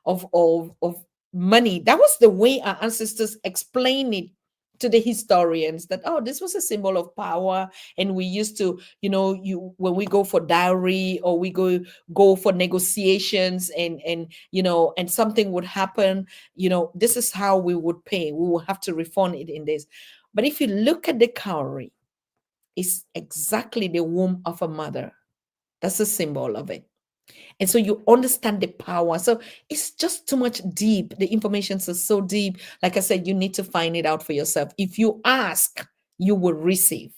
of money. That was the way our ancestors explained it to the historians, that oh, this was a symbol of power, and we used to, you know, you when we go for dowry or we go for negotiations, and you know, and something would happen, you know, this is how we would pay. We will have to refund it in this. But if you look at the cowrie, it's exactly the womb of a mother. That's a symbol of it. And so you understand the power. So it's just too much deep. The information is so deep. Like I said, you need to find it out for yourself. If you ask, you will receive.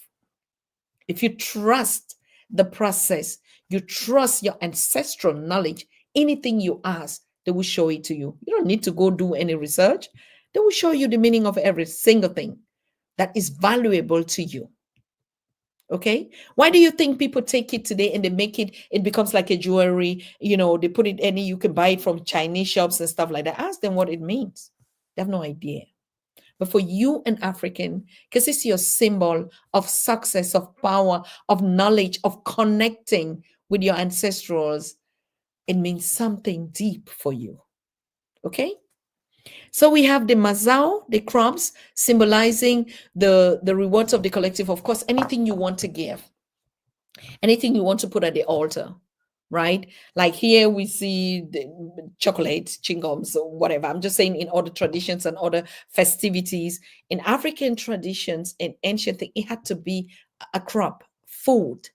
If you trust the process, you trust your ancestral knowledge, anything you ask, they will show it to you. You don't need to go do any research. They will show you the meaning of every single thing that is valuable to you. Okay, why do you think people take it today and they make it becomes like a jewelry? You know, they put it any, you can buy it from Chinese shops and stuff like that. Ask them what it means. They have no idea. But for you, an African, because it's your symbol of success, of power, of knowledge, of connecting with your ancestrals, it means something deep for you. Okay, so we have the mazao, the crumbs, symbolizing the rewards of the collective. Of course, anything you want to give, anything you want to put at the altar, right? Like here we see the chocolate, chingums, or whatever. I'm just saying in other traditions and other festivities. In African traditions and ancient thing, it had to be a crop, food.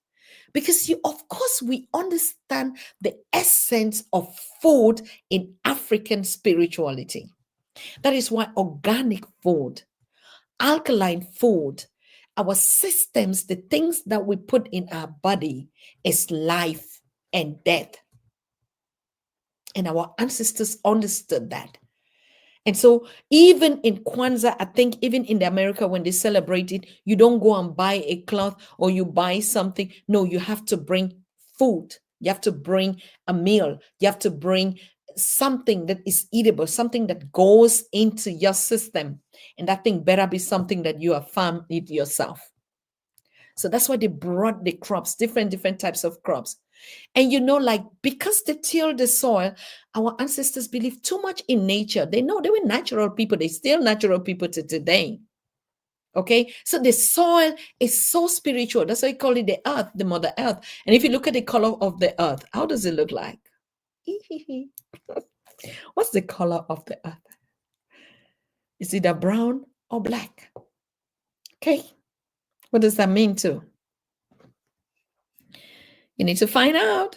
Because you, of course, we understand the essence of food in African spirituality. That is why organic food, alkaline food, our systems, the things that we put in our body is life and death. And our ancestors understood that. And so, even in Kwanzaa, I think even in the America, when they celebrate it, you don't go and buy a cloth or you buy something. No, you have to bring food. You have to bring a meal. You have to bring something that is eatable, something that goes into your system. And that thing better be something that you have farmed it yourself. So that's why they brought the crops, different types of crops. And you know, like because they till the soil, our ancestors believed too much in nature. They know they were natural people. They still natural people to today. Okay, so the soil is so spiritual. That's why we call it the earth, the mother earth. And if you look at the color of the earth, how does it look like? What's the color of the earth? Is it a brown or black? Okay, what does that mean too? You need to find out.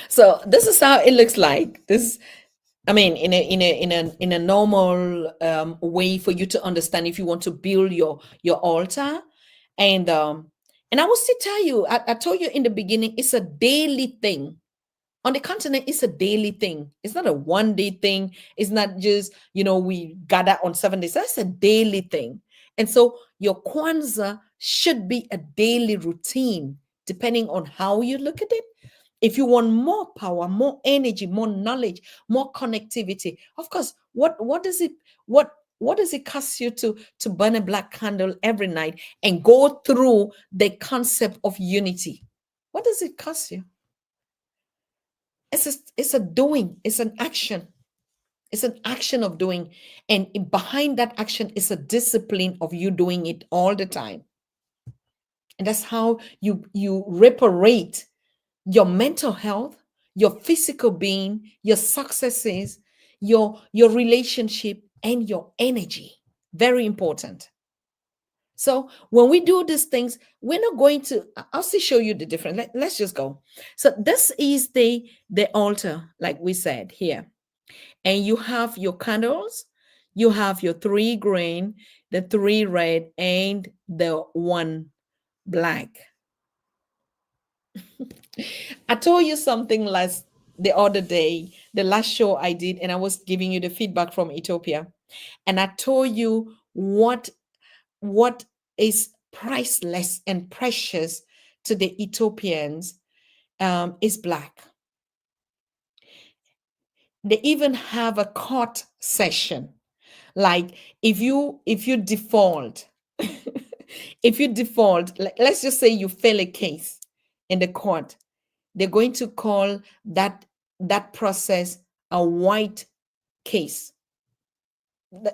So this is how it looks like. This, I mean, in a normal way for you to understand if you want to build your altar, and I will still tell you. I told you in the beginning, it's a daily thing. On the continent, it's a daily thing. It's not a one day thing. It's not just, you know, we gather on 7 days. That's a daily thing. And so your Kwanzaa should be a daily routine, depending on how you look at it. If you want more power, more energy, more knowledge, more connectivity, of course, what does it cost you to burn a black candle every night and go through the concept of unity? What does it cost you? It's a doing, it's an action. It's an action of doing. And behind that action is a discipline of you doing it all the time. And that's how you reparate your mental health, your physical being, your successes, your relationship, and your energy. Very important. So when we do these things, we're not going to, I'll still show you the difference. Let's just go. So this is the altar, like we said here. And you have your candles, you have your 3 green, the 3 red, and the 1 black. I told you something last the other day, the last show I did, and I was giving you the feedback from Ethiopia. And I told you what is priceless and precious to the Ethiopians is black. They even have a court session. Like if you default, if you default, let's just say you fail a case in the court, they're going to call that process a white case.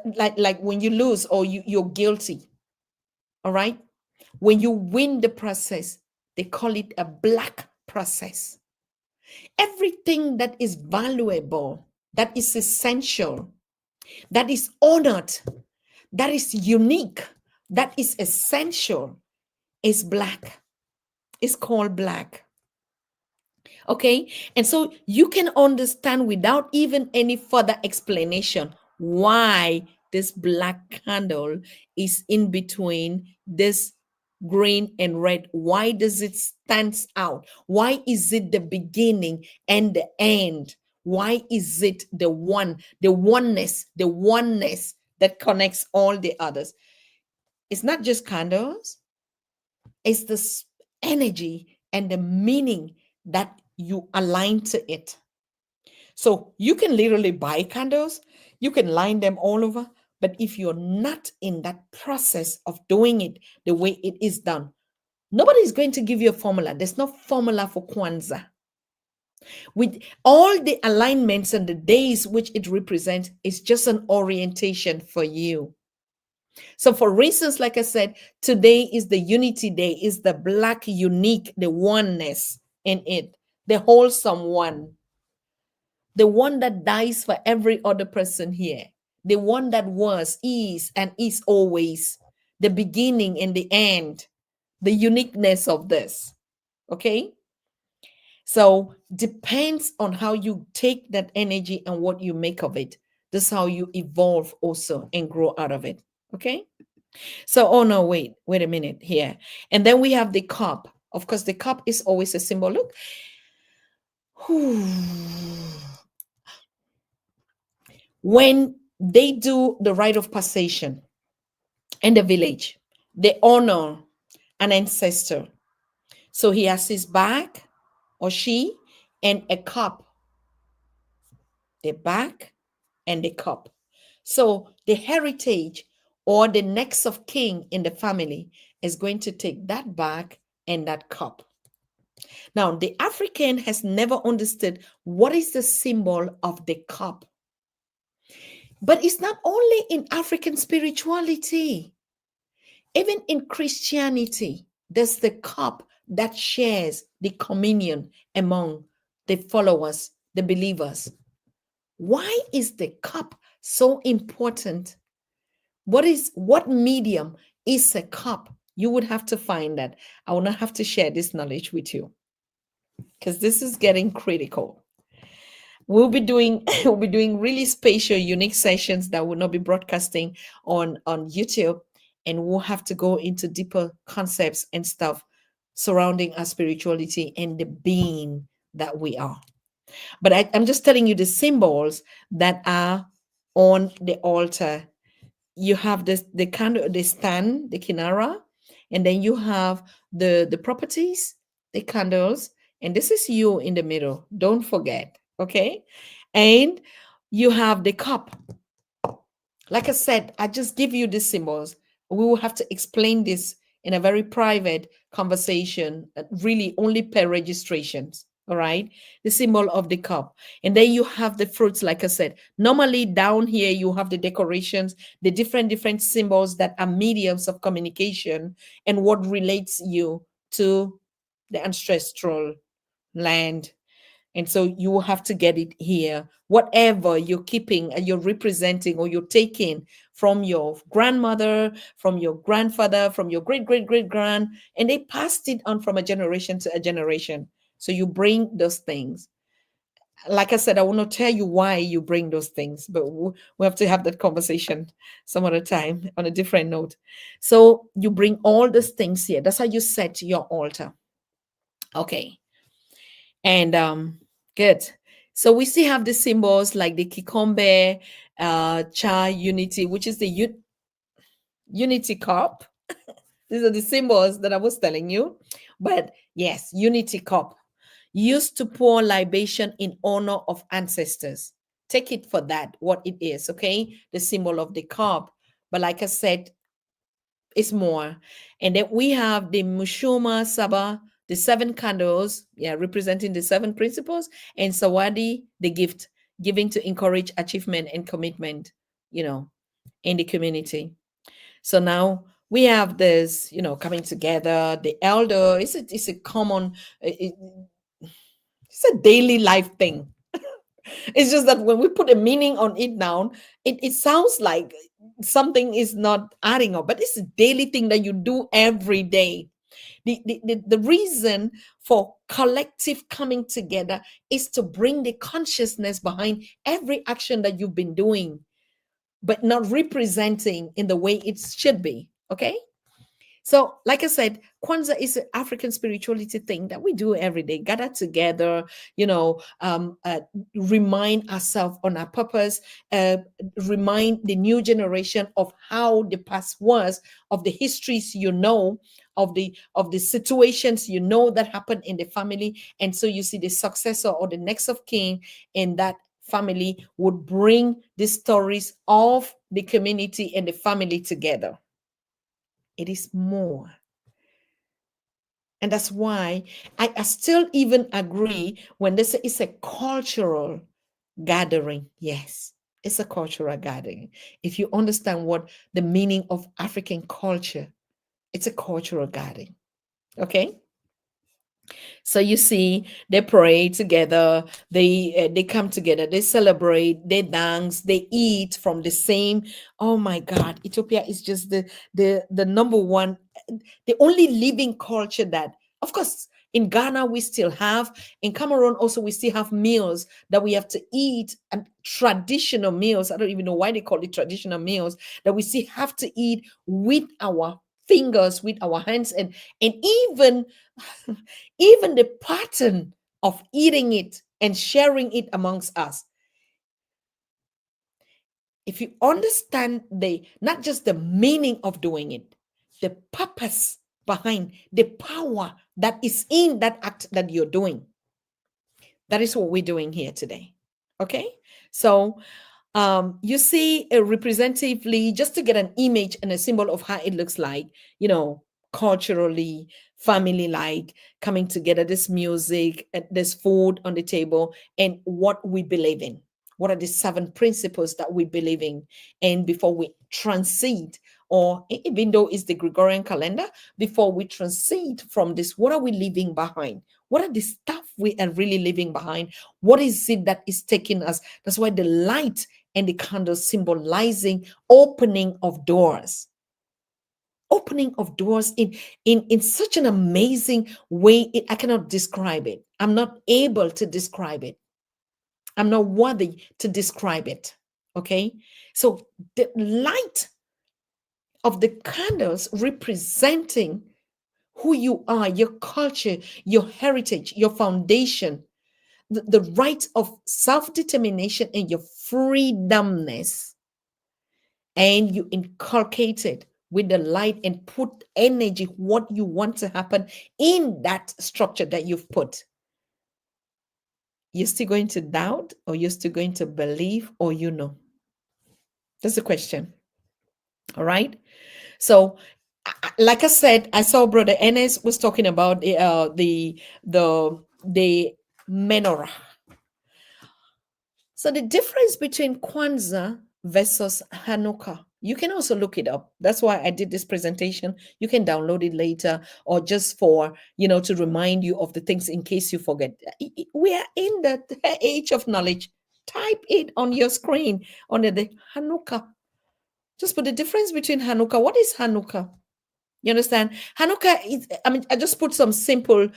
Like when you lose or you're guilty, all right? When you win the process, they call it a black process. Everything that is valuable, that is essential, that is honored, that is unique, that is essential is black. It's called black. Okay? And so you can understand without even any further explanation why this black candle is in between this green and red. Why does it stand out? Why is it the beginning and the end? Why is it the oneness that connects all the others? It's not just candles, it's this energy and the meaning that you align to it. So you can literally buy candles, you can line them all over, but if you're not in that process of doing it the way it is done, nobody is going to give you a formula. There's no formula for Kwanzaa. With all the alignments and the days which it represents, it's just an orientation for you. So for instance, like I said, today is the unity day, is the black unique, the oneness in it, the wholesome one, the one that dies for every other person here, the one that was, is, and is always, the beginning and the end, the uniqueness of this. Okay? So depends on how you take that energy and what you make of it. That's how you evolve also and grow out of it. Okay? So, oh no, wait a minute here. And then we have the cup. Of course, the cup is always a symbol. Look. When they do the rite of passation in the village, they honor an ancestor. So he has his back or she and a cup. The back and the cup. So the heritage or the next of kin in the family is going to take that bag and that cup. Now, the African has never understood what is the symbol of the cup. But it's not only in African spirituality, even in Christianity, there's the cup that shares the communion among the followers, the believers. Why is the cup so important? What medium is a cup? You would have to find that. I will not have to share this knowledge with you because this is getting critical. We'll be doing really spatial, unique sessions that will not be broadcasting on YouTube, and we'll have to go into deeper concepts and stuff surrounding our spirituality and the being that we are. But I'm just telling you the symbols that are on the altar. You have the candle, the stand, the kinara, and then you have the properties, the candles, and this is you in the middle. Don't forget, okay? And you have the cup. Like I said, I just give you the symbols. We will have to explain this in a very private conversation, really only per registrations. All right, the symbol of the cup. And then you have the fruits, like I said. Normally down here, you have the decorations, the different symbols that are mediums of communication and what relates you to the ancestral land And so you will have to get it here. Whatever you're keeping and you're representing or you're taking from your grandmother, from your grandfather, from your great great great grand, and they passed it on from a generation to a generation. So you bring those things. Like I said, I will not tell you why you bring those things, but we have to have that conversation some other time on a different note. So you bring all those things here. That's how you set your altar. Okay. And good. So we still have the symbols like the kikombe, cha unity, which is the unity cup. These are the symbols that I was telling you. But yes, unity cup used to pour libation in honor of ancestors. Take it for that, what it is, okay? The symbol of the cup. But like I said, it's more. And then we have the Mushuma Saba, the 7 candles, yeah, representing the 7 principles, and Sawadi, the gift, giving to encourage achievement and commitment, in the community. So now we have this, coming together. The elder, it's a common, it's a daily life thing. It's just that when we put a meaning on it now, it sounds like something is not adding up, but it's a daily thing that you do every day. The reason for collective coming together is to bring the consciousness behind every action that you've been doing, but not representing in the way it should be. Okay. So, like I said, Kwanzaa is an African spirituality thing that we do every day. Gather together, remind ourselves on our purpose, remind the new generation of how the past was, of the histories of the situations that happened in the family, and so you see the successor or the next of kin in that family would bring the stories of the community and the family together. It is more. And that's why I still even agree when they say it's a cultural gathering. Yes, it's a cultural gathering. If you understand what the meaning of African culture, it's a cultural gathering. Okay. So you see, they pray together, they come together, they celebrate, they dance, they eat from the same. Oh my God, Ethiopia is just the number one, the only living culture that, of course, in Ghana we still have, in Cameroon also we still have meals that we have to eat, and traditional meals. I don't even know why they call it traditional meals, that we still have to eat with our fingers, with our hands, and even even the pattern of eating it and sharing it amongst us. If you understand not just the meaning of doing it, the purpose behind, the power that is in that act that you're doing, that is what we're doing here today. Okay. So you see representatively, just to get an image and a symbol of how it looks like, culturally, family like, coming together, this music, this food on the table, and what we believe in. What are the 7 principles that we believe in? And before we transit, or even though it's the Gregorian calendar, before we transit from this, what are we leaving behind? What are the stuff we are really leaving behind? What is it that is taking us? That's why the light and the candles symbolizing opening of doors. Opening of doors in such an amazing way. I cannot describe it. I'm not able to describe it. I'm not worthy to describe it. Okay. So the light of the candles representing who you are, your culture, your heritage, your foundation, the right of self-determination and your freedomness. And you inculcate it with the light and put energy, what you want to happen in that structure that you've put. You're still going to doubt, or you're still going to believe, or That's the question. All right. So, like I said, I saw Brother Enes was talking about the menorah. So the difference between Kwanzaa versus Hanukkah You can also look it up. That's why I did this presentation. You can download it later, or just for, to remind you of the things in case you forget. We are in the age of knowledge. Type it on your screen under the Hanukkah. Just put the difference between Hanukkah. What is Hanukkah? You understand? Hanukkah is, I mean, I just put some simple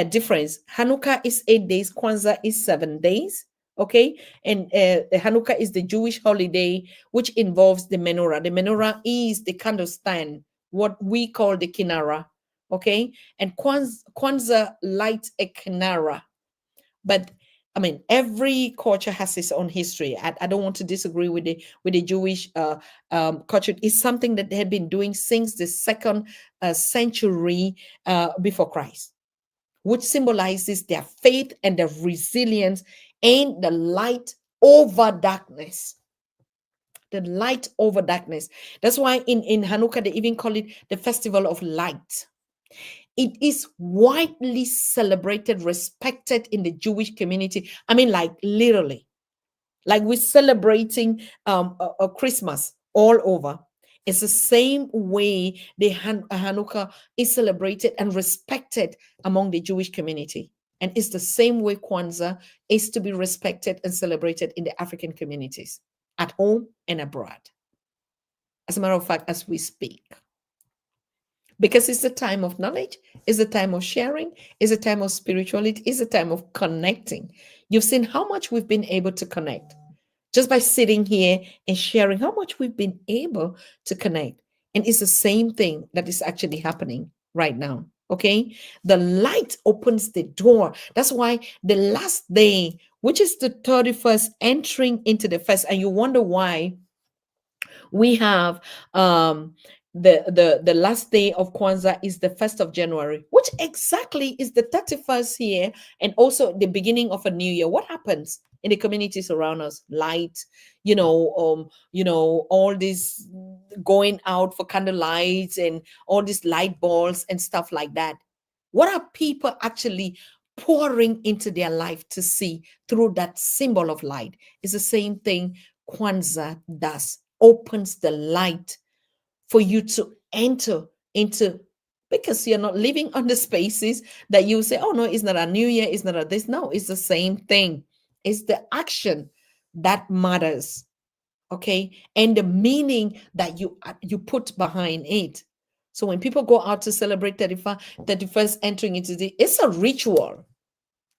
difference. Hanukkah is 8 days, Kwanzaa is 7 days. Okay. And Hanukkah is the Jewish holiday which involves the menorah. The menorah is the candlestand, what we call the kinara. Okay. And Kwanzaa lights a kinara. But I mean, every culture has its own history. I don't want to disagree with the Jewish culture. It's something that they had been doing since the second century before Christ, which symbolizes their faith and their resilience and the light over darkness. The light over darkness. That's why in Hanukkah they even call it the festival of light. It is widely celebrated, respected in the Jewish community. I mean, like literally, like we're celebrating a Christmas all over. It's the same way the Hanukkah is celebrated and respected among the Jewish community. And it's the same way Kwanzaa is to be respected and celebrated in the African communities, at home and abroad. As a matter of fact, as we speak. Because it's a time of knowledge, it's a time of sharing, it's a time of spirituality, it's a time of connecting. You've seen how much we've been able to connect just by sitting here and sharing how much we've been able to connect. And it's the same thing that is actually happening right now. Okay. The light opens the door. That's why the last day, which is the 31st, entering into the first, and you wonder why we have the last day of Kwanzaa is the 1st of January, which exactly is the 31st here, and also the beginning of a new year. What happens in the communities around us? Light, all this going out for candle lights and all these light balls and stuff like that. What are people actually pouring into their life to see through that symbol of light? It's the same thing Kwanzaa does. Opens the light for you to enter into, because you're not living on the spaces that you say, oh no, it's not a new year, it's not a this. No, it's the same thing. It's the action that matters. Okay. And the meaning that you put behind it. So when people go out to celebrate 31st entering into it's a ritual.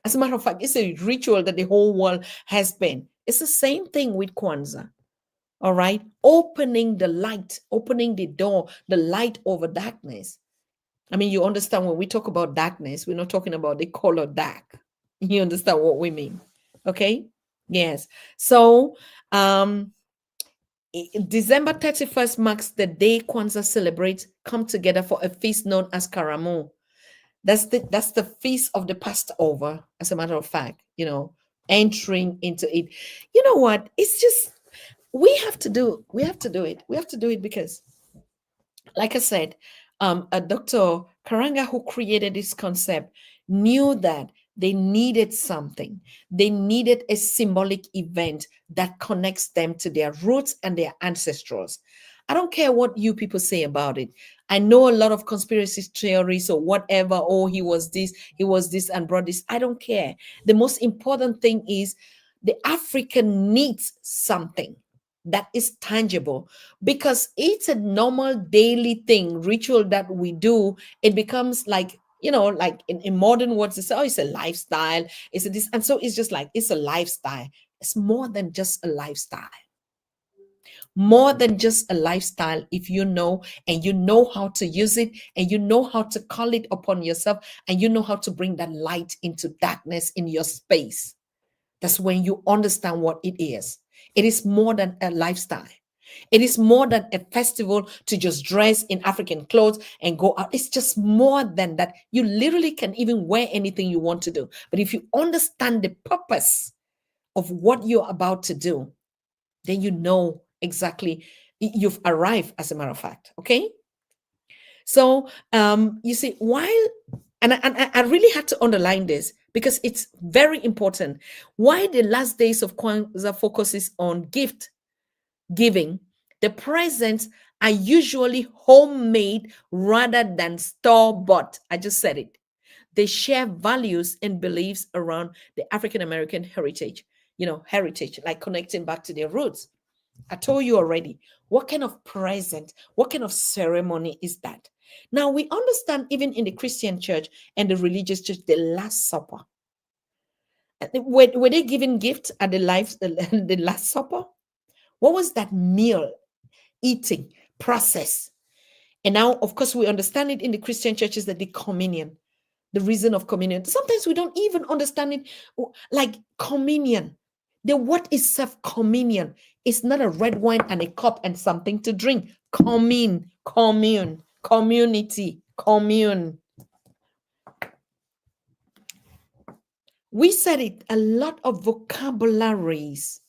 As a matter of fact, it's a ritual that the whole world has been. It's the same thing with Kwanzaa. All right. Opening the light, opening the door, the light over darkness. I mean, you understand when we talk about darkness, we're not talking about the color dark. You understand what we mean. Okay. Yes. So, December 31st marks the day Kwanzaa celebrates come together for a feast known as Karamu. That's the feast of the Passover, as a matter of fact, entering into it. You know what? It's just we have to do it because, like I said, a Dr. Karenga, who created this concept, knew that they needed something. They needed a symbolic event that connects them to their roots and their ancestors. I don't care what you people say about it. I know a lot of conspiracy theories or whatever. Oh, he was this, and brought this. I don't care. The most important thing is the African needs something that is tangible, because it's a normal daily thing, ritual that we do. It becomes like, like in modern words, they say, oh, it's a lifestyle, it's a this. And so it's just like, it's a lifestyle. It's more than just a lifestyle. More than just a lifestyle, if you know, and you know how to use it, and you know how to call it upon yourself, and you know how to bring that light into darkness in your space. That's when you understand what it is. It is more than a lifestyle. It is more than a festival to just dress in African clothes and go out. It's just more than that. You literally can even wear anything you want to do. But if you understand the purpose of what you're about to do, then you know exactly you've arrived, as a matter of fact. Okay. So you see, while and I really had to underline this because it's very important. Why the last days of Kwanzaa focuses on gift giving The presents are usually homemade rather than store-bought. I just said it. They share values and beliefs around the African American heritage, heritage, like connecting back to their roots. I told you already. What kind of present, what kind of ceremony is that? Now, we understand even in the Christian church and the religious church, the Last Supper. Were they giving gifts at the Last Supper? What was that meal, eating, process? And now, of course, we understand it in the Christian churches that the communion, the reason of communion. Sometimes we don't even understand it, like communion. The what is self communion? It's not a red wine and a cup and something to drink. Commune, community, commune. We said it, a lot of vocabularies.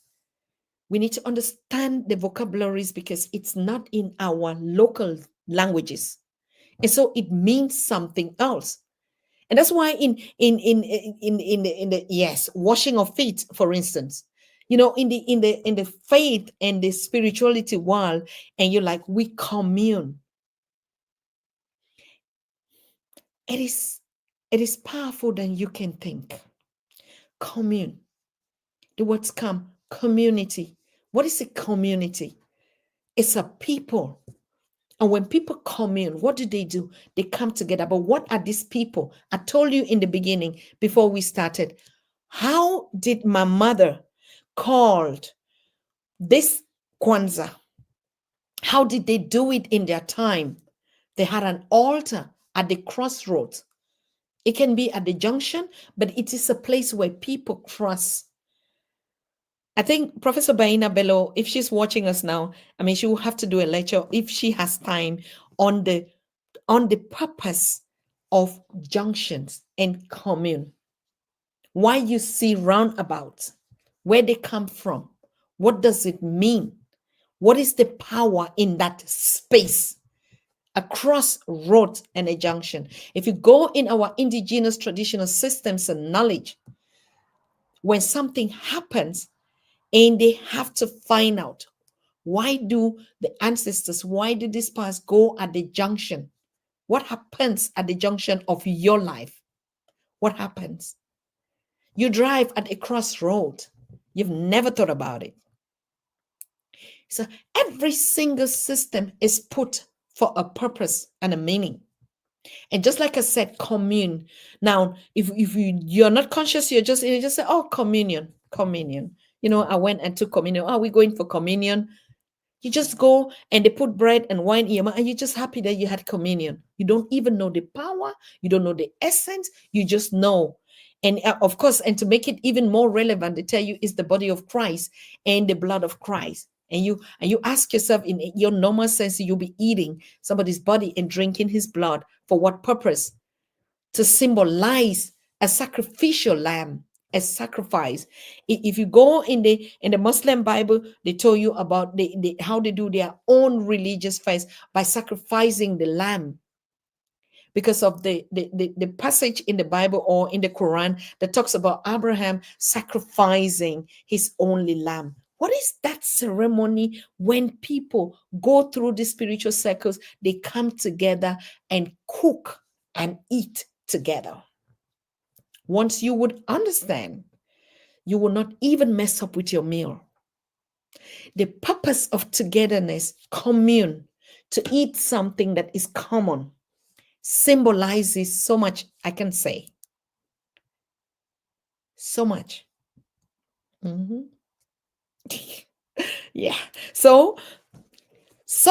We need to understand the vocabularies because it's not in our local languages. And so it means something else. And that's why in the yes, washing of feet, for instance, in the faith and the spirituality world, and you're like, we commune. It is powerful than you can think. Commune. The words come, community. What is a community? It's a people. And when people commune, what do? They come together. But what are these people? I told you in the beginning, before we started, how did my mother called this Kwanzaa? How did they do it in their time? They had an altar at the crossroads. It can be at the junction, but it is a place where people cross. I think Professor Baina Bello, if she's watching us now, I mean, she will have to do a lecture if she has time on the purpose of junctions and commune. Why you see roundabouts, where they come from, what does it mean? What is the power in that space? A crossroad and a junction. If you go in our indigenous traditional systems and knowledge, when something happens and they have to find out, why do the ancestors, why did this past go at the junction? What happens at the junction of your life? What happens? You drive at a crossroad. You've never thought about it. So every single system is put for a purpose and a meaning. And just like I said, commune. Now, if you're not conscious, you just say, oh, communion. I went and took communion. Oh, we're going for communion. You just go and they put bread and wine in your mouth, and you're just happy that you had communion. You don't even know the power. You don't know the essence. You just know. And of course, and to make it even more relevant, they tell you it's the body of Christ and the blood of Christ. And you ask yourself, in your normal sense, you'll be eating somebody's body and drinking his blood for what purpose? To symbolize a sacrificial lamb, a sacrifice. If you go in the Muslim Bible, they tell you about how they do their own religious fast by sacrificing the lamb, because of the passage in the Bible or in the Quran that talks about Abraham sacrificing his only lamb. What is that ceremony? When people go through the spiritual circles, they come together and cook and eat together. Once you would understand, you will not even mess up with your meal. The purpose of togetherness, commune, to eat something that is common, symbolizes so much. I can say so much. Yeah. So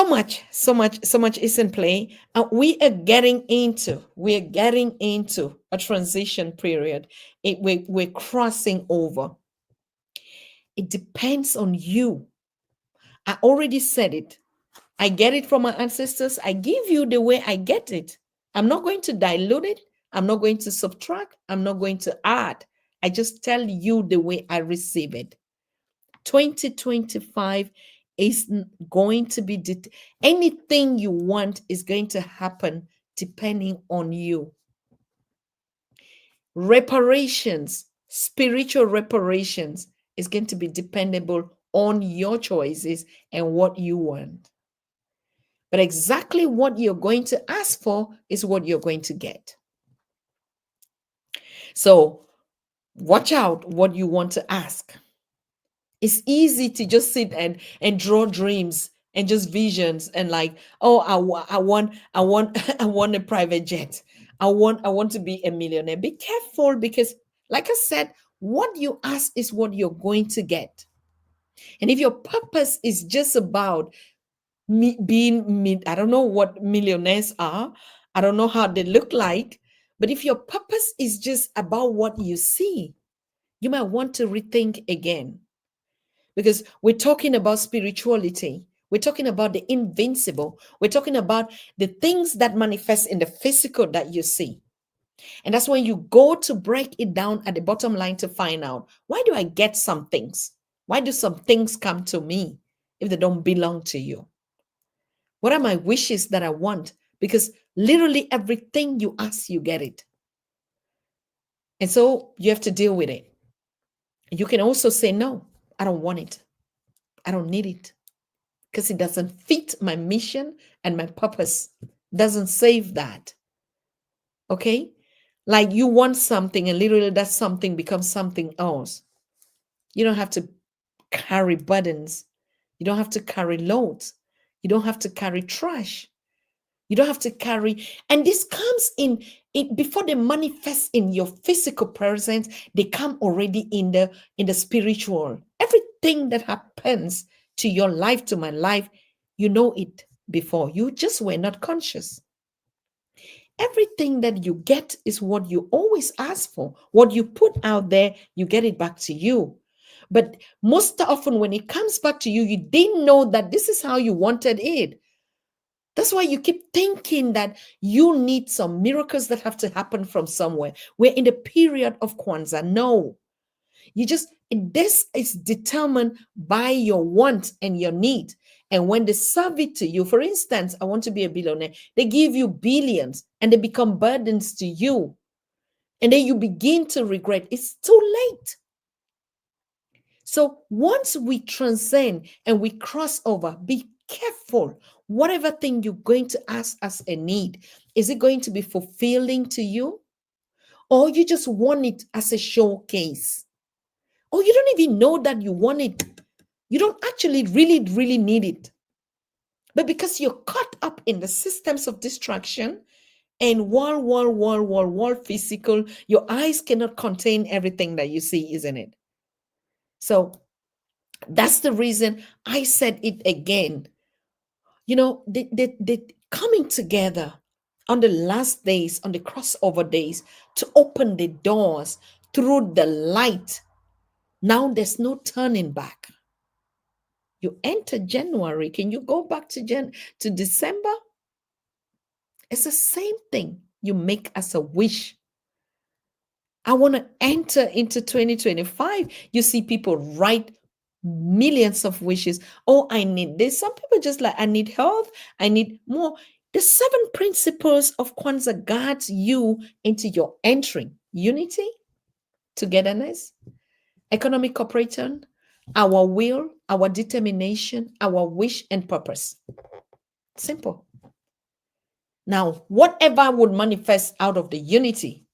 much is in play. We are getting into a transition period. We're crossing over. It depends on you. I already said it. I get it from my ancestors. I give you the way I get it. I'm not going to dilute it. I'm not going to subtract. I'm not going to add. I just tell you the way I receive it. 2025 is going to be, anything you want is going to happen depending on you. Reparations, spiritual reparations, is going to be dependable on your choices and what you want. But exactly what you're going to ask for is what you're going to get. So watch out what you want to ask. It's easy to just sit and draw dreams and just visions and like, oh, I want I want a private jet. I want to be a millionaire. Be careful, because like I said, what you ask is what you're going to get. And if your purpose is just about I don't know what millionaires are, I don't know how they look like, but if your purpose is just about what you see, you might want to rethink again, because we're talking about spirituality. We're talking about the invincible. We're talking about the things that manifest in the physical that you see. And that's when you go to break it down at the bottom line to find out, why do I get some things? Why do some things come to me if they don't belong to you? What are my wishes that I want? Because literally everything you ask, you get it. And so you have to deal with it. You can also say, no, I don't want it. I don't need it, because it doesn't fit my mission and my purpose. Doesn't save that. Okay? Like you want something and literally that something becomes something else. You don't have to carry burdens. You don't have to carry loads. You don't have to carry trash. You don't have to carry, and this comes in it before they manifest in your physical presence. They come already in the spiritual. Everything that happens to your life, to my life, you know it before. You just were not conscious. Everything that you get is what you always ask for. What you put out there, you get it back to you. But most often, when it comes back to you, you didn't know that this is how you wanted it. That's why you keep thinking that you need some miracles that have to happen from somewhere. We're in the period of Kwanzaa. No, this is determined by your want and your need. And when they serve it to you, for instance, I want to be a billionaire, they give you billions and they become burdens to you. And then you begin to regret. It's too late. So once we transcend and we cross over, be careful. Whatever thing you're going to ask as a need, is it going to be fulfilling to you? Or you just want it as a showcase? Or you don't even know that you want it. You don't actually really need it. But because you're caught up in the systems of distraction and wall physical, your eyes cannot contain everything that you see, isn't it? So that's the reason I said it again. You know, they coming together on the last days, on the crossover days, to open the doors through the light. Now there's no turning back. You enter January. Can you go back to December? It's the same thing you make as a wish. I want to enter into 2025. You see people write millions of wishes. Oh, I need this. Some people just like, I need health. I need more. The 7 principles of Kwanzaa guides you into your entering unity, togetherness, economic cooperation, our will, our determination, our wish and purpose. Simple. Now, whatever would manifest out of the unity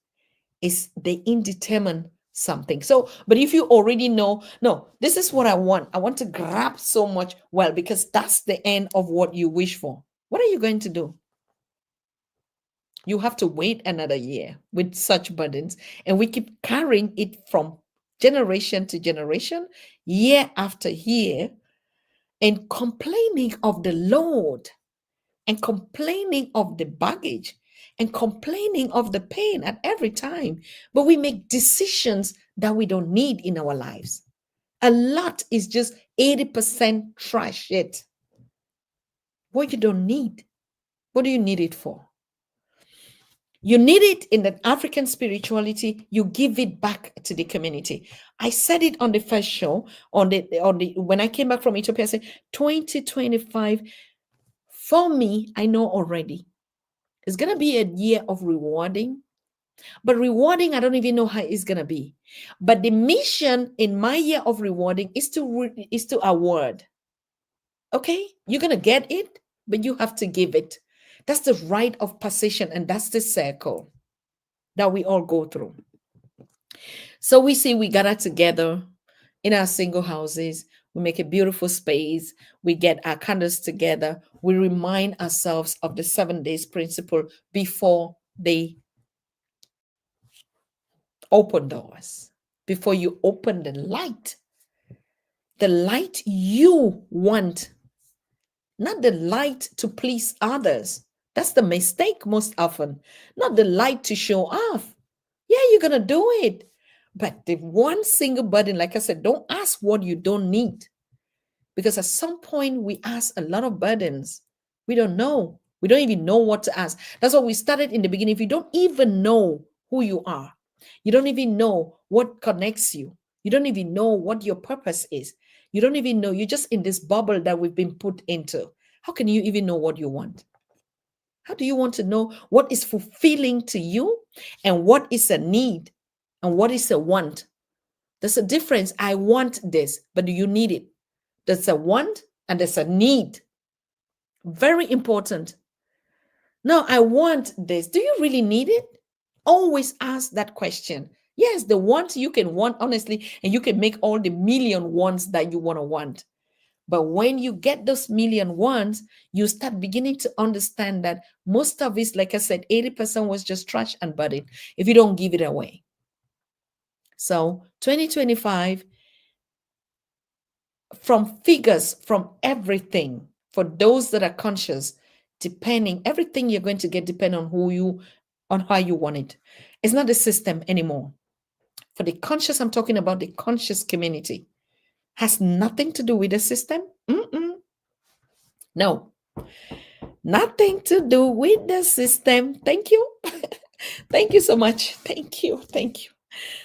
is the indeterminate something. So, but if you already know, no, this is what I want to grab so much, well, because that's the end of what you wish for. What are you going to do? You have to wait another year with such burdens, and we keep carrying it from generation to generation, year after year, and complaining of the load, and complaining of the baggage, and complaining of the pain at every time. But we make decisions that we don't need in our lives. A lot is just 80% trash it. What you don't need. What do you need it for? You need it in the African spirituality. You give it back to the community. I said it on the first show, on the when I came back from Ethiopia. I said 2025. For me, I know already it's gonna be a year of rewarding, But rewarding, I don't even know how it's gonna be. But the mission in my year of rewarding is to award. Okay, you're gonna get it, but you have to give it. That's the rite of passation, and that's the circle that we all go through. So we see we gather together in our single houses. We make a beautiful space. We get our candles together. We remind ourselves of the 7 days principle before they open doors, before you open the light you want, not the light to please others. That's the mistake most often. Not the light to show off. Yeah, you're going to do it. But the one single burden, like I said, don't ask what you don't need. Because at some point, we ask a lot of burdens. We don't know. We don't even know what to ask. That's what we started in the beginning. If you don't even know who you are, you don't even know what connects you, you don't even know what your purpose is, you don't even know, you're just in this bubble that we've been put into. How can you even know what you want? How do you want to know what is fulfilling to you and what is a need and what is a want? There's a difference. I want this, but do you need it? There's a want and there's a need. Very important. No, I want this. Do you really need it? Always ask that question. Yes, the want you can want honestly, and you can make all the million wants that you want to want. But when you get those million wants, you start beginning to understand that most of it, like I said, 80% was just trash and burden if you don't give it away. So 2025, from figures, from everything, for those that are conscious, depending, everything you're going to get depend on on how you want it. It's not the system anymore. For the conscious, I'm talking about the conscious community. Has nothing to do with the system. No, nothing to do with the system. Thank you. Thank you so much. Thank you. Thank you.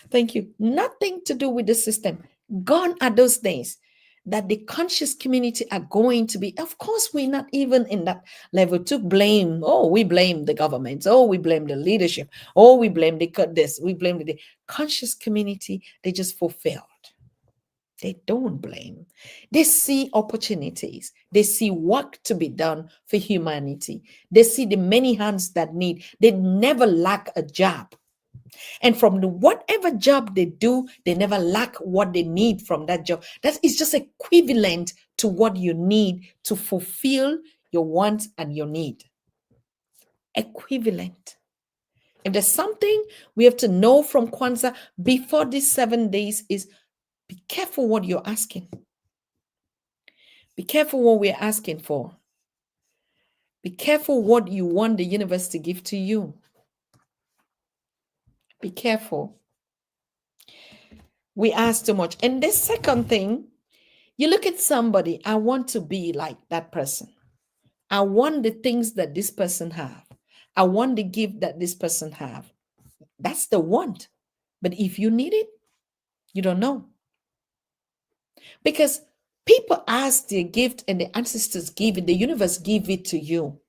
Thank you. Nothing to do with the system. Gone are those days that the conscious community are going to be. Of course, we're not even in that level to blame. Oh, we blame the government. Oh, we blame the leadership. Oh, we blame this. We blame the conscious community. They just fulfilled. They don't blame. They see opportunities. They see work to be done for humanity. They see the many hands that need. They never lack a job. And from whatever job they do, they never lack what they need from that job. That is just equivalent to what you need to fulfill your want and your need. Equivalent. If there's something we have to know from Kwanzaa before these 7 days is be careful what you're asking. Be careful what we're asking for. Be careful what you want the universe to give to you. Be careful. We ask too much. And the second thing, you look at somebody, I want to be like that person. I want the things that this person have. I want the gift that this person have. That's the want. But if you need it, you don't know. Because people ask their gift and the ancestors give it, the universe give it to you.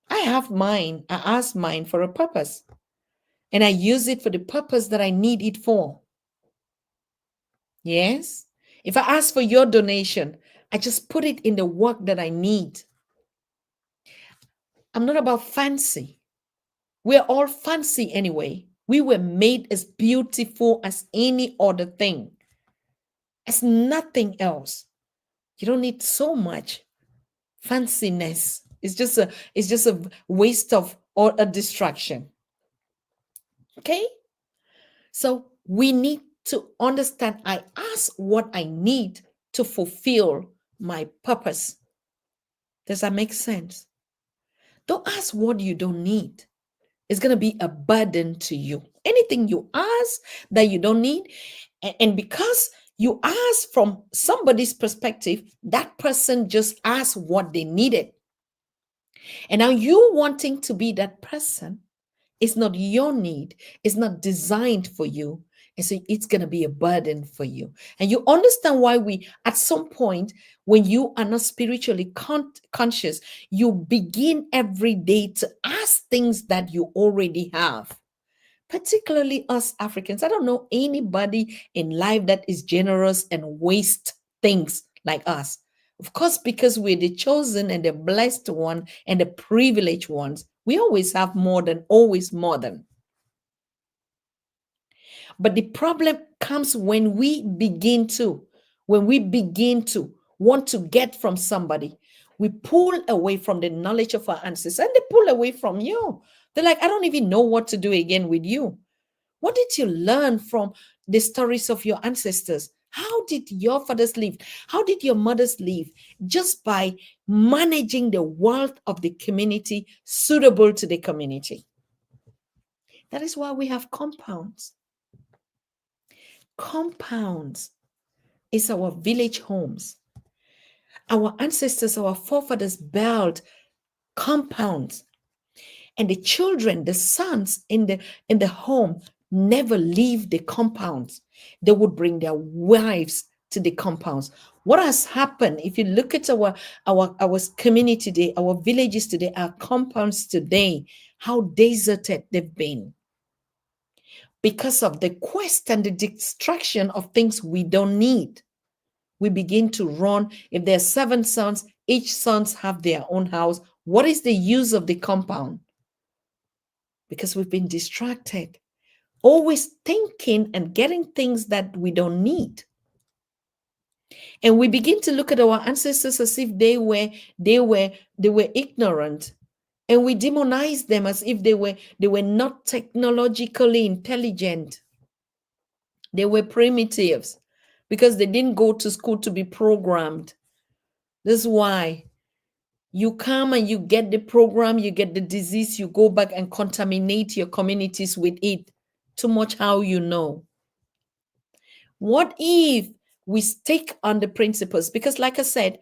I have mine. I ask mine for a purpose. And I use it for the purpose that I need it for. Yes. If I ask for your donation, I just put it in the work that I need. I'm not about fancy. We're all fancy anyway. We were made as beautiful as any other thing, as nothing else. You don't need so much fanciness. It's just a waste of or a distraction. Okay? So we need to understand I ask what I need to fulfill my purpose. Does that make sense? Don't ask what you don't need. It's going to be a burden to you. Anything you ask that you don't need, and because you ask from somebody's perspective, that person just asked what they needed. And now you wanting to be that person, it's not your need. It's not designed for you. And so it's going to be a burden for you. And you understand why we, at some point, when you are not spiritually conscious, you begin every day to ask things that you already have. particularly us Africans. I don't know anybody in life that is generous and waste things like us. Of course, because we're the chosen and the blessed one and the privileged ones, we always have more than, always more than. But the problem comes when we begin to want to get from somebody, we pull away from the knowledge of our ancestors and they pull away from you. They're like, I don't even know what to do again with you. What did you learn from the stories of your ancestors? How did your fathers live? How did your mothers live? Just by managing the wealth of the community suitable to the community. That is why we have compounds. Compounds is our village homes. Our ancestors, our forefathers built compounds. And the children, the sons in the home never leave the compounds. They would bring their wives to the compounds. What has happened, if you look at our community today, our villages today, our compounds today, how deserted they've been because of the quest and the distraction of things we don't need. We begin to run. If there are 7 sons, each sons have their own house. What is the use of the compound? Because we've been distracted, always thinking and getting things that we don't need. And we begin to look at our ancestors as if they were ignorant, and we demonize them as if they were not technologically intelligent. They were primitives because they didn't go to school to be programmed. This is why you come and you get the program, you get the disease, you go back and contaminate your communities with it. Too much how you know. What if we stick on the principles? Because like I said,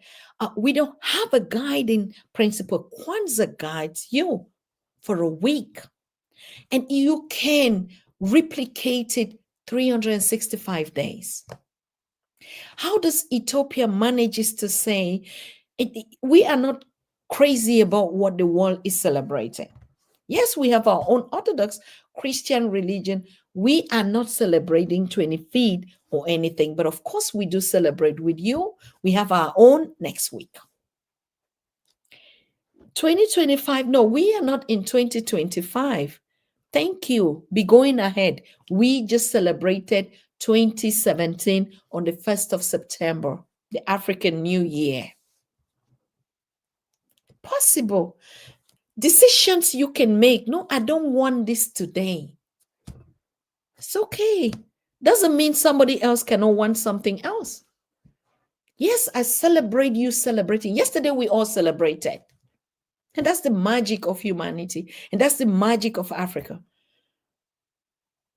we don't have a guiding principle. Kwanzaa guides you for a week. And you can replicate it 365 days. How does Ethiopia manages to say, we are not crazy about what the world is celebrating? Yes, we have our own Orthodox Christian religion. We are not celebrating 25th or anything, but of course we do celebrate with you. We have our own next week. 2025, no, we are not in 2025. Thank you. Be going ahead. We just celebrated 2017 on the 1st of September, the African New Year. Possible. Decisions you can make. No, I don't want this today. It's okay. Doesn't mean somebody else cannot want something else. Yes, I celebrate you celebrating. Yesterday we all celebrated. And that's the magic of humanity. And that's the magic of Africa.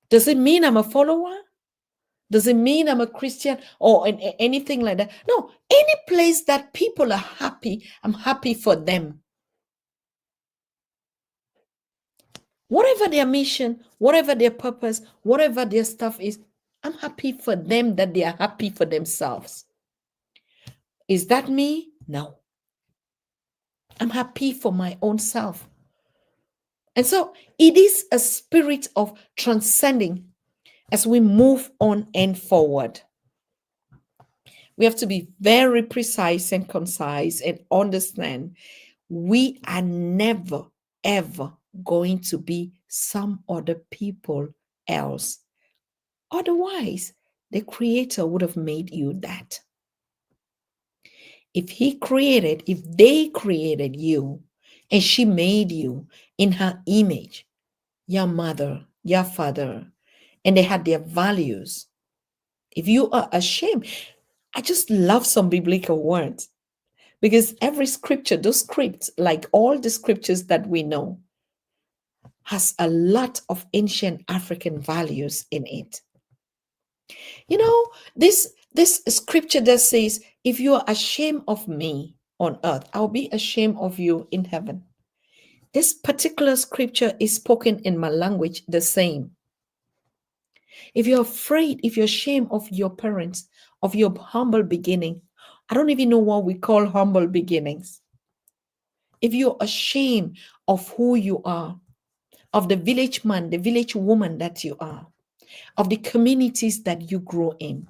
Does it mean I'm a follower? Does it mean I'm a Christian or anything like that? No, any place that people are happy, I'm happy for them. Whatever their mission, whatever their purpose, whatever their stuff is, I'm happy for them that they are happy for themselves. Is that me? No. I'm happy for my own self. And so it is a spirit of transcending as we move on and forward. We have to be very precise and concise and understand we are never, ever going to be some other people else. Otherwise, the Creator would have made you that. If they created you and she made you in her image, your mother, your father, and they had their values, if you are ashamed, I just love some biblical words because every scripture, those scripts, like all the scriptures that we know, has a lot of ancient African values in it. You know, this scripture that says, if you are ashamed of me on earth, I'll be ashamed of you in heaven. This particular scripture is spoken in my language the same. If you're afraid, if you're ashamed of your parents, of your humble beginning, I don't even know what we call humble beginnings. If you're ashamed of who you are, of the village man, the village woman that you are, of the communities that you grow in.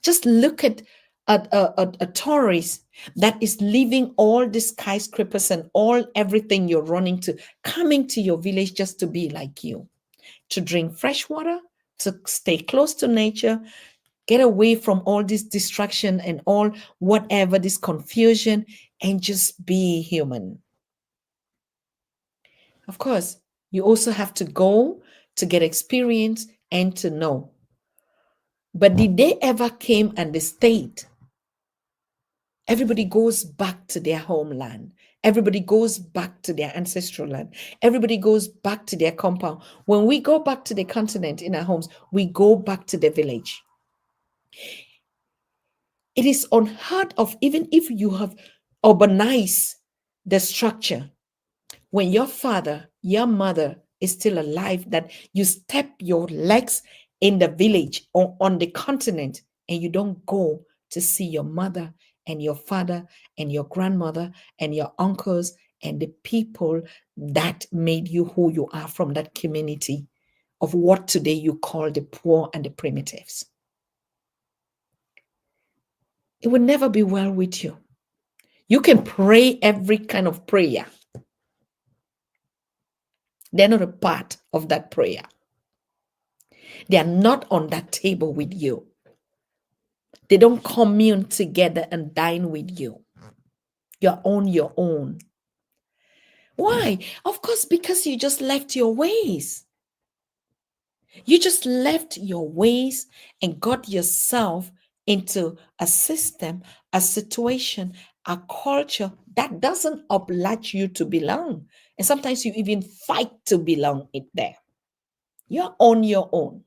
Just look at a tourist that is leaving all the skyscrapers and all everything you're running to, coming to your village just to be like you, to drink fresh water, to stay close to nature, get away from all this distraction and all whatever, this confusion, and just be human. Of course, you also have to go to get experience and to know. But did they ever came and they stayed? Everybody goes back to their homeland. Everybody goes back to their ancestral land. Everybody goes back to their compound. When we go back to the continent in our homes, we go back to the village. It is unheard of, even if you have urbanized the structure, when your father, your mother is still alive, that you step your legs in the village or on the continent and you don't go to see your mother and your father and your grandmother and your uncles and the people that made you who you are from that community of what today you call the poor and the primitives. It will never be well with you. You can pray every kind of prayer. They're not a part of that prayer. They are not on that table with you. They don't commune together and dine with you. You're on your own. Why? Of course, because you just left your ways. You just left your ways and got yourself into a system, a situation, a culture that doesn't oblige you to belong. And sometimes you even fight to belong in there. You're on your own.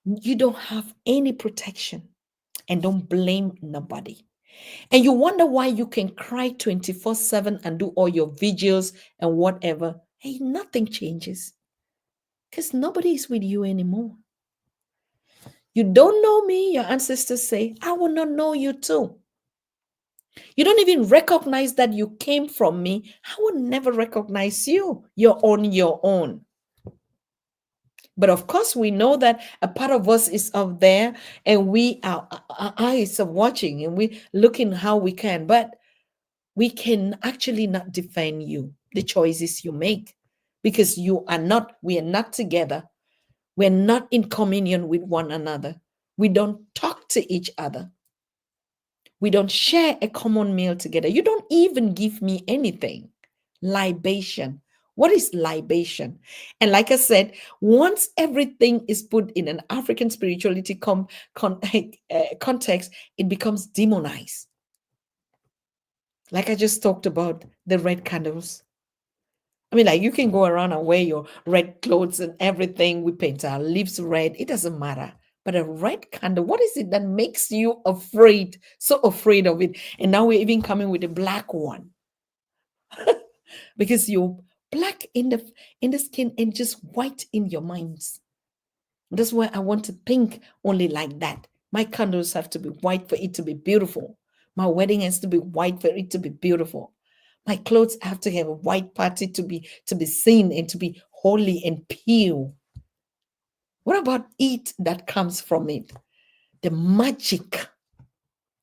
You don't have any protection, and don't blame nobody. And you wonder why you can cry 24/7 and do all your vigils and whatever. Hey, nothing changes because nobody is with you anymore. You don't know me, your ancestors say, I will not know you too. You don't even recognize that you came from me. I will never recognize you. You're on your own. But of course, we know that a part of us is up there and our eyes are watching and we looking how we can. But we can actually not defend you, the choices you make, because we are not together. We're not in communion with one another. We don't talk to each other. We don't share a common meal together. You don't even give me anything. Libation. What is libation? And like I said, once everything is put in an African spirituality context, it becomes demonized. Like I just talked about the red candles. I mean, like you can go around and wear your red clothes and everything. We paint our lips red. It doesn't matter. But a red candle, what is it that makes you afraid, so afraid of it? And now we're even coming with a black one. Because you're black in the skin and just white in your minds. That's why I want to think only like that. My candles have to be white for it to be beautiful. My wedding has to be white for it to be beautiful. My clothes have to have a white party to be seen and to be holy and pure. What about it that comes from it? The magic,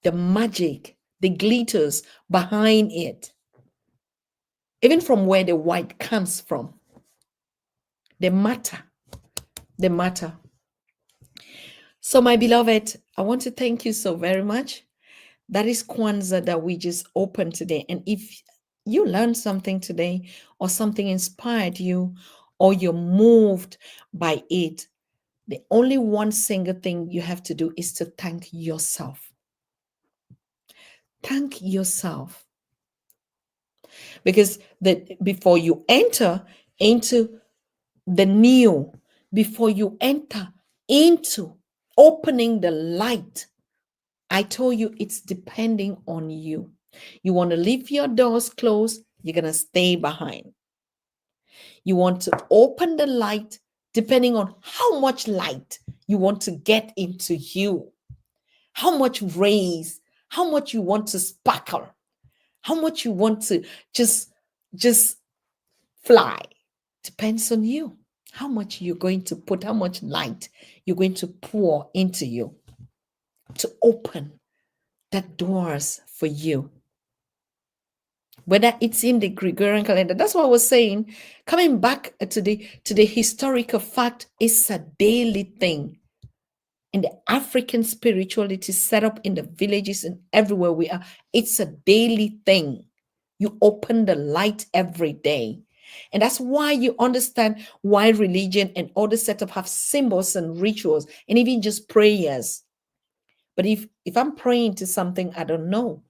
the glitters behind it. Even from where the white comes from. The matter. So my beloved, I want to thank you so very much. That is Kwanzaa that we just opened today. And if you learned something today or something inspired you or you're moved by it, the only one single thing you have to do is to thank yourself. Thank yourself. Because before you enter into the new, before you enter into opening the light, I told you it's depending on you. You want to leave your doors closed, you're going to stay behind. You want to open the light, depending on how much light you want to get into you, how much rays, how much you want to sparkle, how much you want to just fly. depends on you. How much you're going to put, how much light you're going to pour into you to open that doors for you. Whether it's in the Gregorian calendar, that's what I was saying. Coming back to the historical fact, it's a daily thing. In the African spirituality set up in the villages and everywhere we are, it's a daily thing. You open the light every day. And that's why you understand why religion and all the setup have symbols and rituals and even just prayers. But if I'm praying to something I don't know,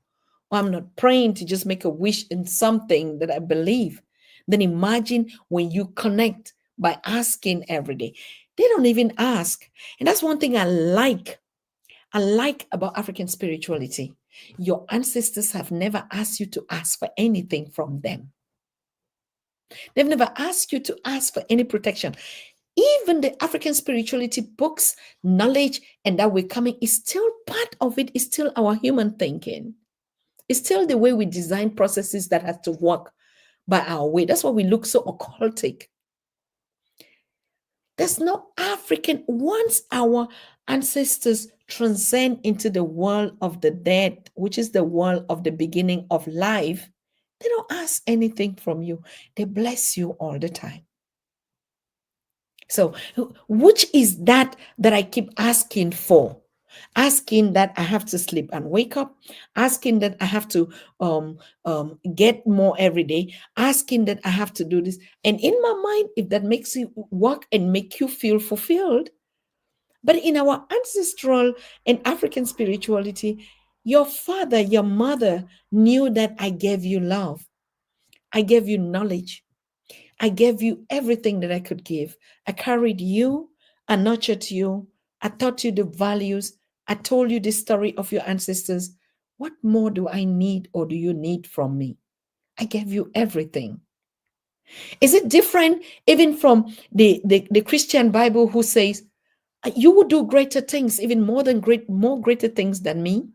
or I'm not praying to just make a wish in something that I believe, then imagine when you connect by asking every day. They don't even ask. And that's one thing I like. I like about African spirituality. Your ancestors have never asked you to ask for anything from them. They've never asked you to ask for any protection. Even the African spirituality books, knowledge, and that we're coming is still part of it, is still our human thinking. It's still the way we design processes that have to work by our way. That's why we look so occultic. There's no African, once our ancestors transcend into the world of the dead, which is the world of the beginning of life, they don't ask anything from you. They bless you all the time. So, which is that I keep asking for? Asking that I have to sleep and wake up, asking that I have to get more every day, asking that I have to do this. And in my mind, if that makes you work and make you feel fulfilled, but in our ancestral and African spirituality, your father, your mother knew that I gave you love, I gave you knowledge, I gave you everything that I could give. I carried you, I nurtured you, I taught you the values, I told you the story of your ancestors. What more do I need or do you need from me? I gave you everything. Is it different even from the Christian Bible who says, you will do greater things, even more greater things than me?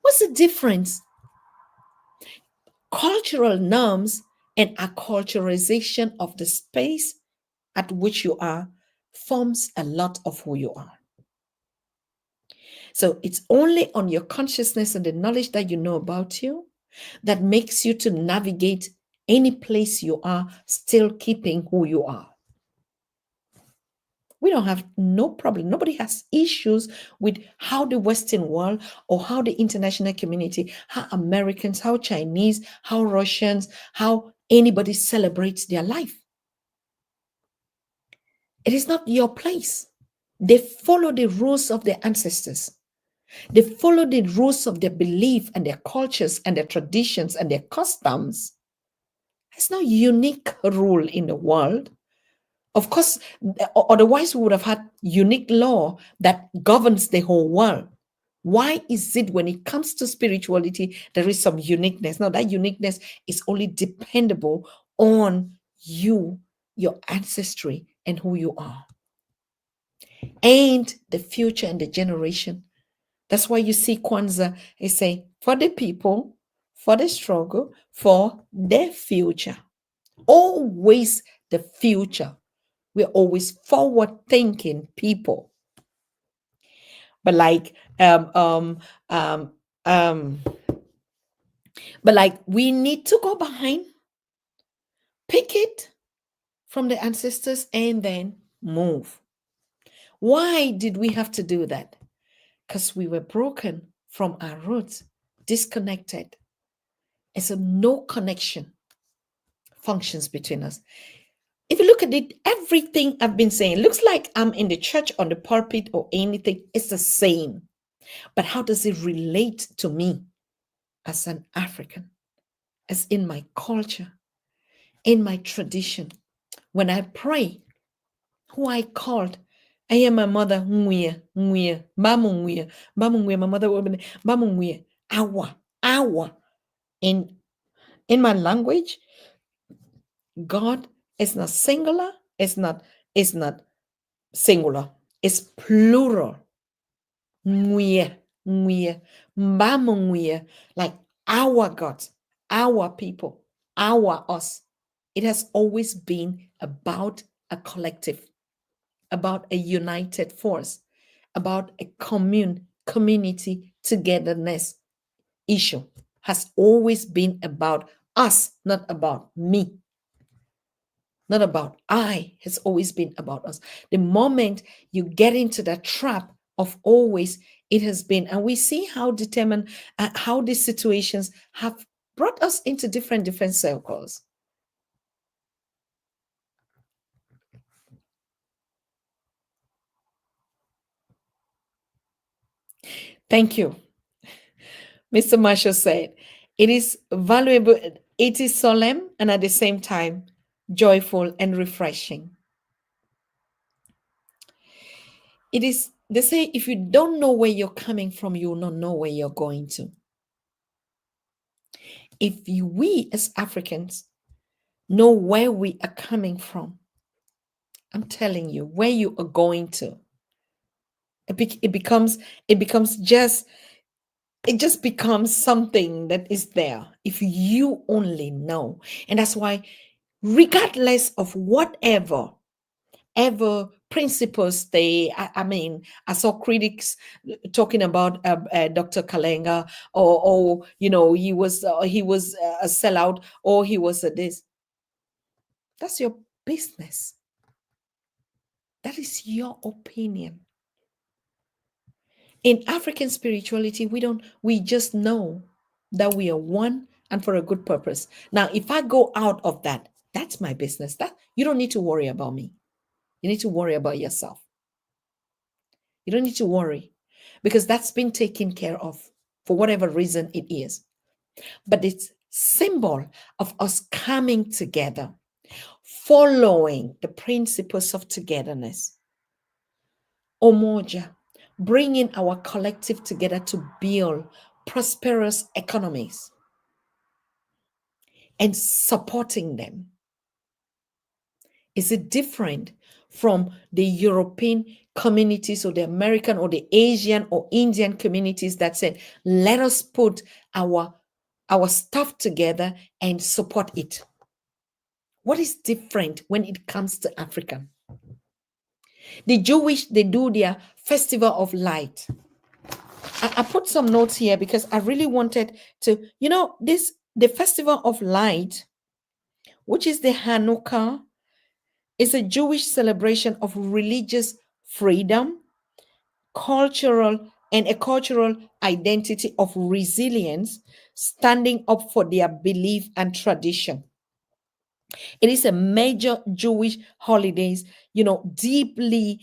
What's the difference? Cultural norms and acculturation of the space at which you are forms a lot of who you are. So it's only on your consciousness and the knowledge that you know about you that makes you to navigate any place you are, still keeping who you are. We don't have no problem. Nobody has issues with how the Western world or how the international community, how Americans, how Chinese, how Russians, how anybody celebrates their life. It is not your place. They follow the rules of their ancestors. They follow the rules of their belief and their cultures and their traditions and their customs. There's no unique rule in the world. Of course, otherwise we would have had unique law that governs the whole world. Why is it when it comes to spirituality, there is some uniqueness? Now, that uniqueness is only dependable on you, your ancestry, and who you are, and the future and the generation. That's why you see Kwanzaa is saying, for the people, for the struggle, for their future. Always the future. We're always forward thinking people. But like um but like we need to go behind, pick it from the ancestors and then move. Why did we have to do that? Because we were broken from our roots, disconnected. And so no connection functions between us. If you look at it, everything I've been saying looks like I'm in the church on the pulpit or anything. It's the same. But how does it relate to me as an African, as in my culture, in my tradition? When I pray, who I called, I am my mother, Nguye, Nguye, Mamu Nguye, Mamu Nguye, my mother woman, Mamu Nguye, Awa. In my language, God is not singular, it's not singular, it's plural. Nguye, Nguye, Mamu Nguye, like our God, our people, our us. It has always been about a collective, about a united force, about a community togetherness issue. Has always been about us, not about me, not about I. Has always been about us. The moment you get into that trap of always, it has been, and we see how determined, how these situations have brought us into different circles. Thank you. Mr. Marshall said, it is valuable, it is solemn, and at the same time, joyful and refreshing. It is, they say, if you don't know where you're coming from, you will not know where you're going to. If we as Africans know where we are coming from, I'm telling you, where you are going to, it becomes, it becomes just, it just becomes something that is there if you only know. And that's why, regardless of whatever ever principles I mean, I saw critics talking about Dr. Karenga, or he was a sellout, or he was a this. That's your business. That is your opinion. In African spirituality, we just know that we are one and for a good purpose. Now, if I go out of that, that's my business. That you don't need to worry about me. You need to worry about yourself. You don't need to worry, because that's been taken care of for whatever reason it is. But it's symbol of us coming together, following the principles of togetherness. Omoja, bringing our collective together to build prosperous economies and supporting them. Is it different from the European communities, or the American or the Asian or Indian communities that said, let us put our stuff together and support it? What is different when it comes to Africa? The Jewish, they do their festival of light. I put some notes here because I really wanted to, the festival of light, which is the Hanukkah, is a Jewish celebration of religious freedom, cultural identity of resilience, standing up for their belief and tradition. It is a major Jewish holidays, deeply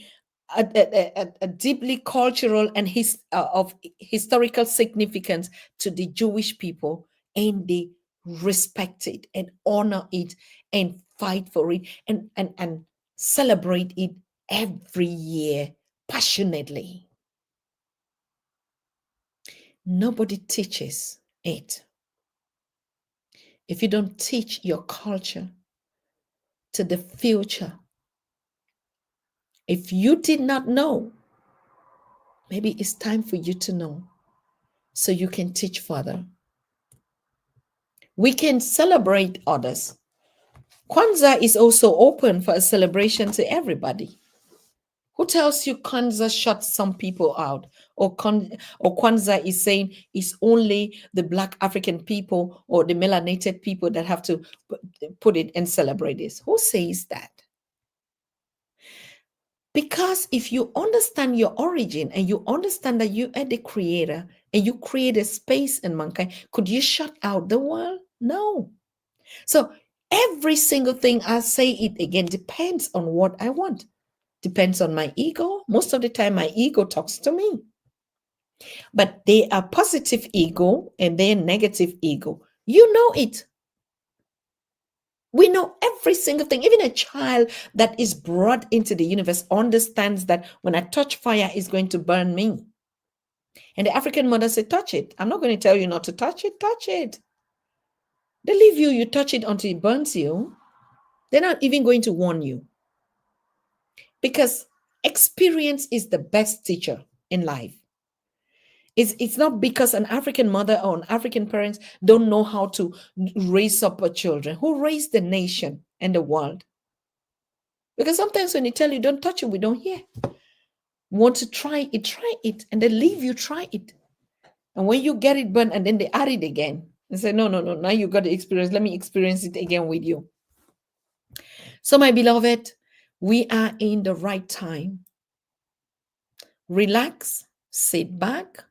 a deeply cultural and of historical significance to the Jewish people, and they respect it and honor it and fight for it and celebrate it every year passionately. Nobody teaches it. If you don't teach your culture to the future, if you did not know, maybe it's time for you to know so you can teach further. We can celebrate others. Kwanzaa is also open for a celebration to everybody. Who tells you Kwanzaa shuts some people out? Or Kwanzaa is saying it's only the Black African people or the melanated people that have to put it and celebrate this? Who says that? Because if you understand your origin and you understand that you are the creator and you create a space in mankind, could you shut out the world? No. So every single thing, I say it again, depends on what I want. Depends on my ego. Most of the time, my ego talks to me. But they are positive ego and they're negative ego. You know it. We know every single thing. Even a child that is brought into the universe understands that when I touch fire, it's going to burn me. And the African mother said, touch it. I'm not going to tell you not to touch it. Touch it. They leave you, you touch it until it burns you. They're not even going to warn you. Because experience is the best teacher in life. It's not because an African mother or an African parents don't know how to raise up a children. Who raised the nation and the world? Because sometimes when you tell you don't touch it, we don't hear. Want to try it, and they leave you try it. And when you get it burned, and then they add it again and say, no, now you got the experience. Let me experience it again with you. So, my beloved, we are in the right time. Relax, sit back,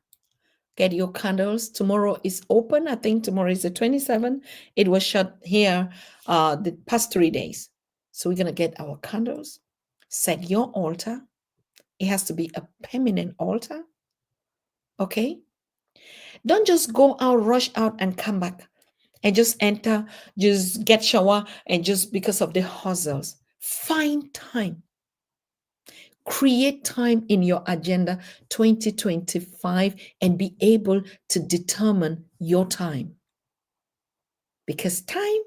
get your candles. Tomorrow is open. I think tomorrow is the 27th. It was shut here the past 3 days. So we're going to get our candles, set your altar. It has to be a permanent altar. Okay? Don't just go out, rush out and come back and just enter, just get shower and just because of the hustles. Find time. Create time in your agenda 2025 and be able to determine your time. Because time,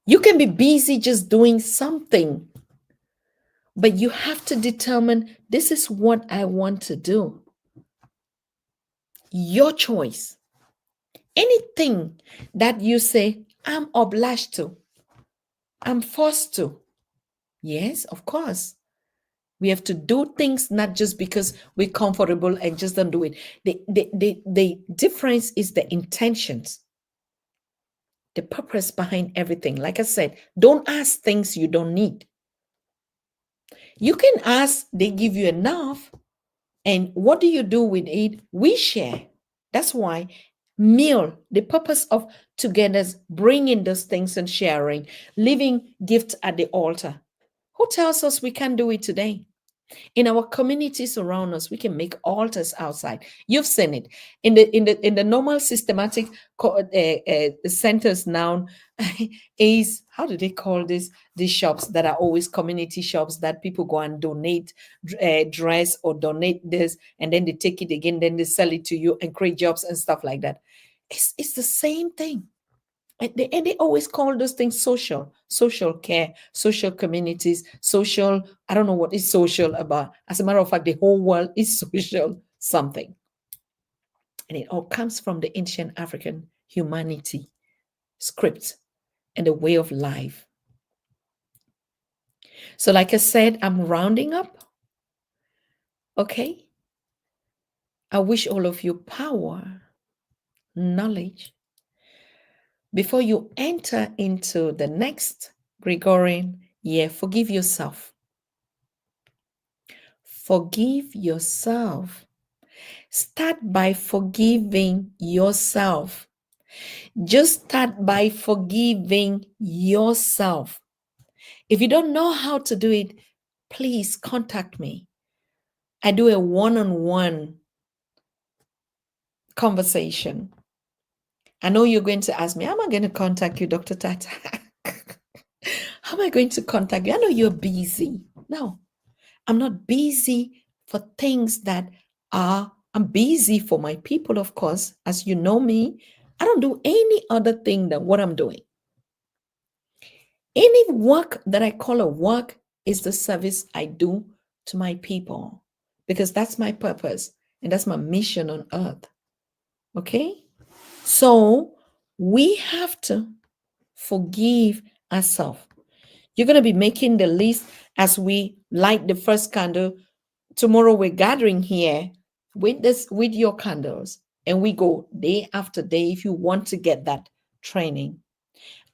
you can be busy just doing something, but you have to determine this is what I want to do. Your choice. Anything that you say, I'm obliged to, I'm forced to. Yes, of course. We have to do things not just because we're comfortable and just don't do it. The difference is the intentions, the purpose behind everything. Like I said, don't ask things you don't need. You can ask, they give you enough. And what do you do with it? We share. That's why meal, the purpose of togetherness, bringing those things and sharing, leaving gifts at the altar. Who tells us we can't do it today? In our communities around us, we can make altars outside. You've seen it in the normal systematic centers now. Is, how do they call this? These shops that are always community shops that people go and donate dress or donate this, and then they take it again, then they sell it to you and create jobs and stuff like that. It's the same thing. And they always call those things social care, social communities, social. I don't know what is social about. As a matter of fact, the whole world is social something. And it all comes from the ancient African humanity script and the way of life. So, like I said, I'm rounding up. Okay. I wish all of you power, knowledge, before you enter into the next Gregorian year. Forgive yourself. Forgive yourself. Start by forgiving yourself. Just start by forgiving yourself. If you don't know how to do it, please contact me. I do a one-on-one conversation. I know you're going to ask me, how am I going to contact you, Dr. Tata? How am I going to contact you? I know you're busy. No, I'm not busy for things that are, I'm busy for my people, of course. As you know me, I don't do any other thing than what I'm doing. Any work that I call a work is the service I do to my people, because that's my purpose and that's my mission on earth. Okay? So we have to forgive ourselves. You're going to be making the list as we light the first candle. Tomorrow we're gathering here with your candles, and we go day after day if you want to get that training.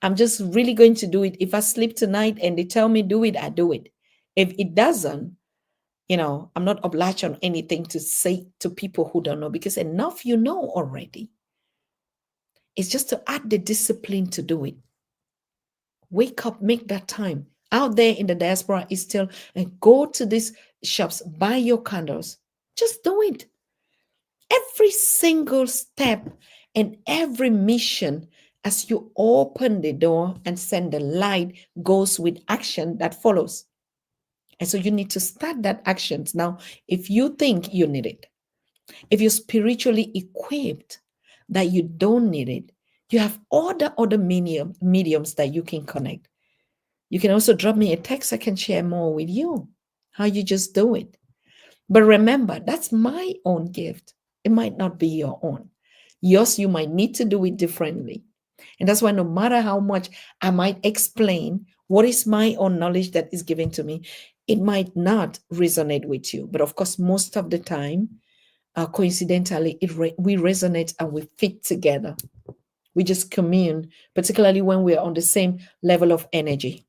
I'm just really going to do it. If I sleep tonight and they tell me do it, I do it. If it doesn't, I'm not obliged on anything to say to people who don't know, because enough you know already. It's just to add the discipline to do it. Wake up, make that time. Out there in the diaspora is still, and go to these shops, buy your candles. Just do it. Every single step and every mission, as you open the door and send the light, goes with action that follows. And so you need to start that actions. Now, if you think you need it, if you're spiritually equipped that you don't need it, you have all the other mediums that you can connect. You can also drop me a text. I can share more with you, how you just do it. But remember, that's my own gift. It might not be your own. Yours, you might need to do it differently. And that's why no matter how much I might explain what is my own knowledge that is given to me, it might not resonate with you. But of course, most of the time, coincidentally, we resonate and we fit together. We just commune, particularly when we're on the same level of energy.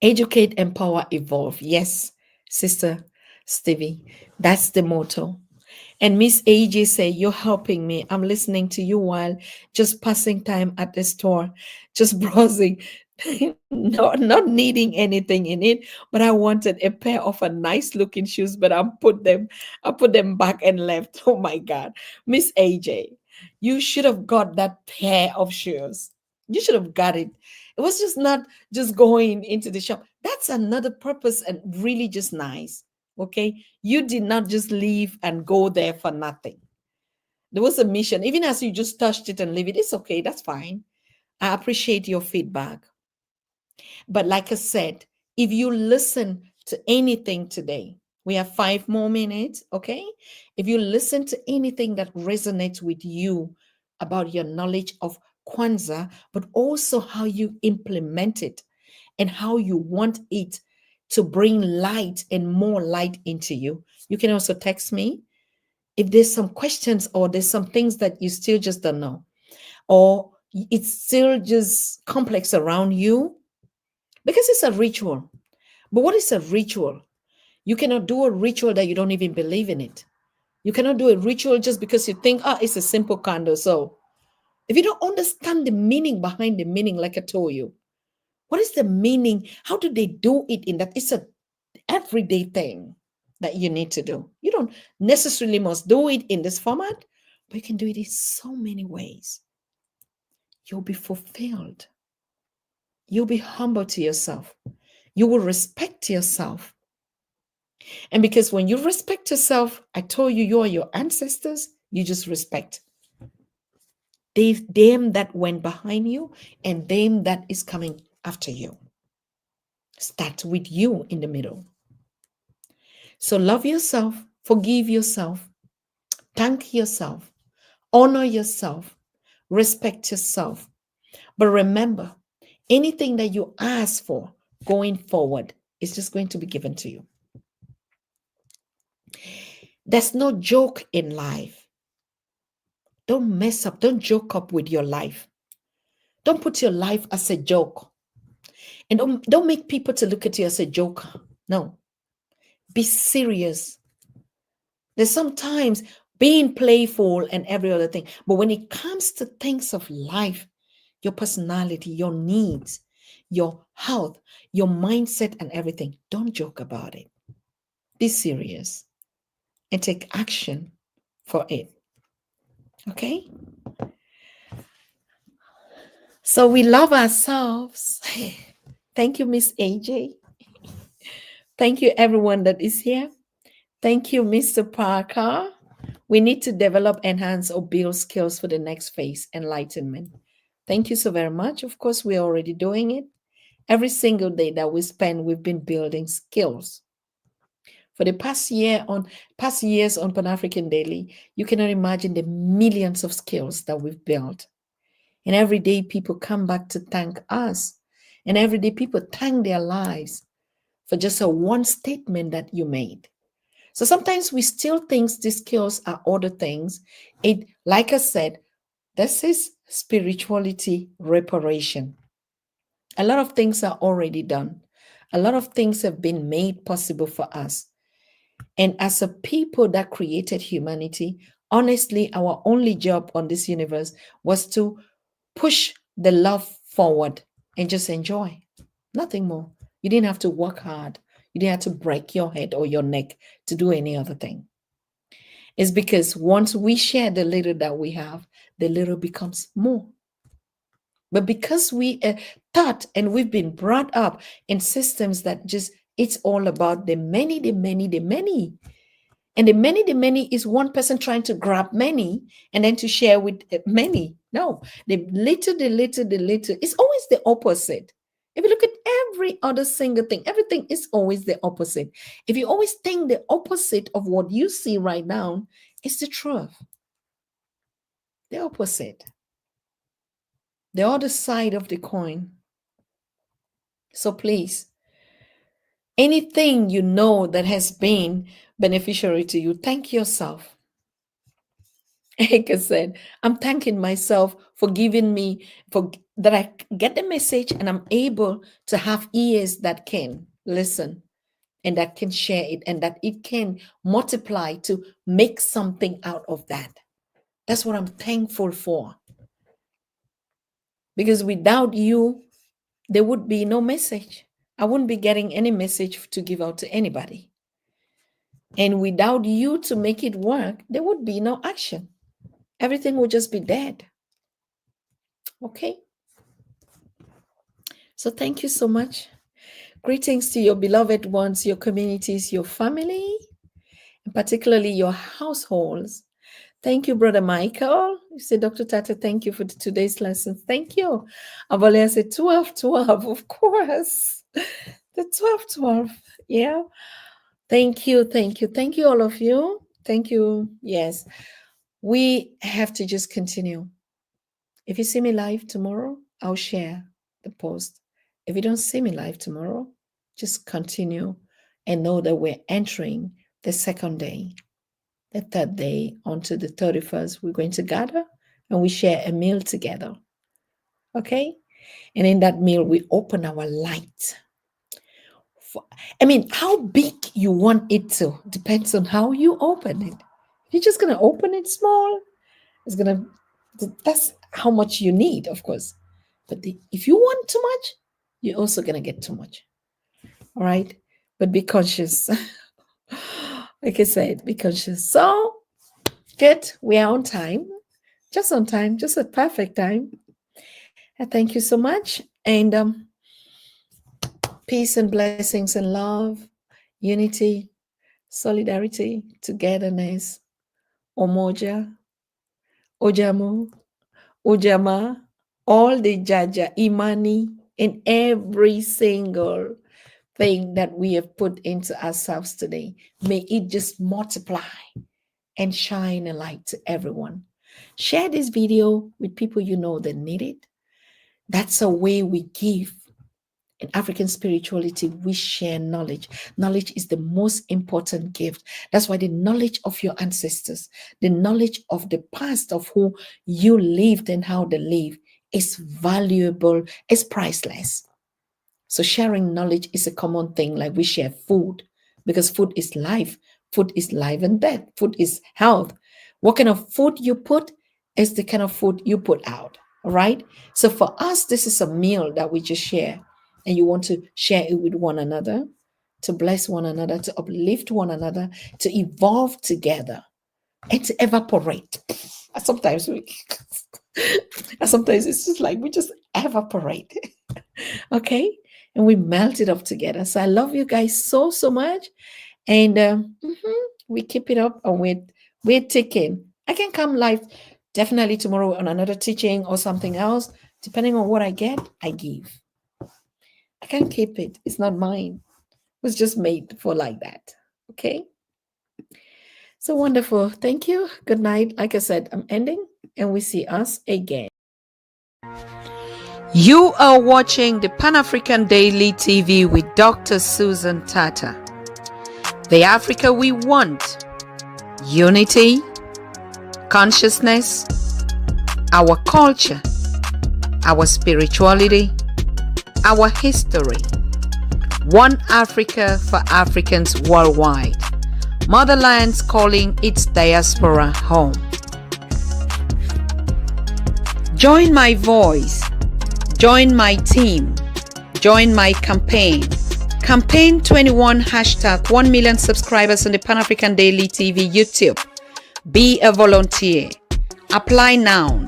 Educate, empower, evolve. Yes, Sister Stevie, that's the motto. And Miss AJ say, you're helping me. I'm listening to you while just passing time at the store, just browsing, not needing anything in it. But I wanted a pair of a nice looking shoes, but I put them back and left. Oh my God. Miss AJ, you should have got that pair of shoes. You should have got it. It was just not just going into the shop. That's another purpose and really just nice. Okay. You did not just leave and go there for nothing. There was a mission. Even as you just touched it and leave it, it's okay. That's fine. I appreciate your feedback. But like I said, if you listen to anything today, we have 5 more minutes. Okay. If you listen to anything that resonates with you about your knowledge of Kwanzaa, but also how you implement it and how you want it to bring light and more light into you, you can also text me. If there's some questions or there's some things that you still just don't know, or it's still just complex around you, because it's a ritual. But what is a ritual? You cannot do a ritual that you don't even believe in it. You cannot do a ritual just because you think, it's a simple candle. So if you don't understand the meaning behind the meaning, like I told you, what is the meaning? How do they do it in that? It's a everyday thing that you need to do. You don't necessarily must do it in this format, but you can do it in so many ways. You'll be fulfilled. You'll be humble to yourself. You will respect yourself. And because when you respect yourself, I told you, you are your ancestors, you just respect them that went behind you and them that is coming after you. Start with you in the middle. So love yourself, forgive yourself, thank yourself, honor yourself, respect yourself. But remember, anything that you ask for going forward is just going to be given to you. There's no joke in life. Don't mess up. Don't joke up with your life. Don't put your life as a joke. And don't make people to look at you as a joker. No. Be serious. There's sometimes being playful and every other thing. But when it comes to things of life, your personality, your needs, your health, your mindset and everything, don't joke about it. Be serious and take action for it. Okay? So we love ourselves. Thank you, Miss AJ. Thank you, everyone that is here. Thank you, Mr. Parker. We need to develop, enhance, or build skills for the next phase, enlightenment. Thank you so very much. Of course, we're already doing it. Every single day that we spend, we've been building skills. For the past years on Pan-African Daily, you cannot imagine the millions of skills that we've built. And every day people come back to thank us. And every day people thank their lives for just a one statement that you made. So sometimes we still think these skills are other things. Like I said, this is spirituality reparation. A lot of things are already done. A lot of things have been made possible for us. And as a people that created humanity, honestly, our only job on this universe was to push the love forward and just enjoy. Nothing more. You didn't have to work hard. You didn't have to break your head or your neck to do any other thing. It's because once we share the little that we have, the little becomes more. But because we are taught and we've been brought up in systems that just, it's all about the many, the many, the many. And the many is one person trying to grab many and then to share with many. No, the little, it's always the opposite. If you look at every other single thing, everything is always the opposite. If you always think the opposite of what you see right now, it's the truth. The opposite. The other side of the coin. So please, anything you know that has been beneficiary to you, thank yourself. Like I said, I'm thanking myself for giving me, for that I get the message and I'm able to have ears that can listen and that can share it and that it can multiply to make something out of that. That's what I'm thankful for. Because without you, there would be no message. I wouldn't be getting any message to give out to anybody. And without you to make it work, there would be no action. Everything would just be dead. Okay? So thank you so much. Greetings to your beloved ones, your communities, your family, and particularly your households. Thank you, Brother Michael. You say, Dr. Tata, thank you for today's lesson. Thank you. Avalia said 12-12, of course. The 12-12. Yeah. Thank you. Thank you. Thank you, all of you. Thank you. Yes. We have to just continue. If you see me live tomorrow, I'll share the post. If you don't see me live tomorrow, just continue and know that we're entering the second day. The third day onto the 31st, we're going to gather and we share a meal together. Okay? And in that meal, we open our light. How big you want it to depends on how you open it. If you're just going to open it small, that's how much you need, of course. But if you want too much, you're also going to get too much. All right? But be conscious. Like I said, be conscious. So, good. We are on time. Just on time. Just a perfect time. And thank you so much. And peace and blessings and love, unity, solidarity, togetherness, Omoja, Ojamu, Ujama, all the Jaja, Imani, and every single thing that we have put into ourselves today. May it just multiply and shine a light to everyone. Share this video with people you know that need it. That's a way we give. In African spirituality, we share knowledge. Knowledge is the most important gift. That's why the knowledge of your ancestors, the knowledge of the past of who you lived and how they live is valuable, it's priceless. So sharing knowledge is a common thing, like we share food, because food is life. Food is life and death. Food is health. What kind of food you put is the kind of food you put out, all right? So for us, this is a meal that we just share, and you want to share it with one another, to bless one another, to uplift one another, to evolve together, and to evaporate. Sometimes it's just like we just evaporate, okay? And we melt it up together. So I love you guys so much. And we keep it up and we're ticking. I can come live definitely tomorrow on another teaching or something else. Depending on what I get, I give. I can't keep it. It's not mine. It was just made for like that. Okay? So wonderful. Thank you. Good night. Like I said, I'm ending and we see us again. You are watching the Pan-African Daily TV with Dr. Susan Tata. The Africa we want. Unity, consciousness, our culture, our spirituality, our history. One Africa for Africans worldwide. Motherland's calling its diaspora home. Join my voice. Join my team. Join my campaign. Campaign 21 hashtag 1 million subscribers on the Pan-African Daily TV YouTube. Be a volunteer. Apply now.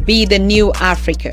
Be the new Africa.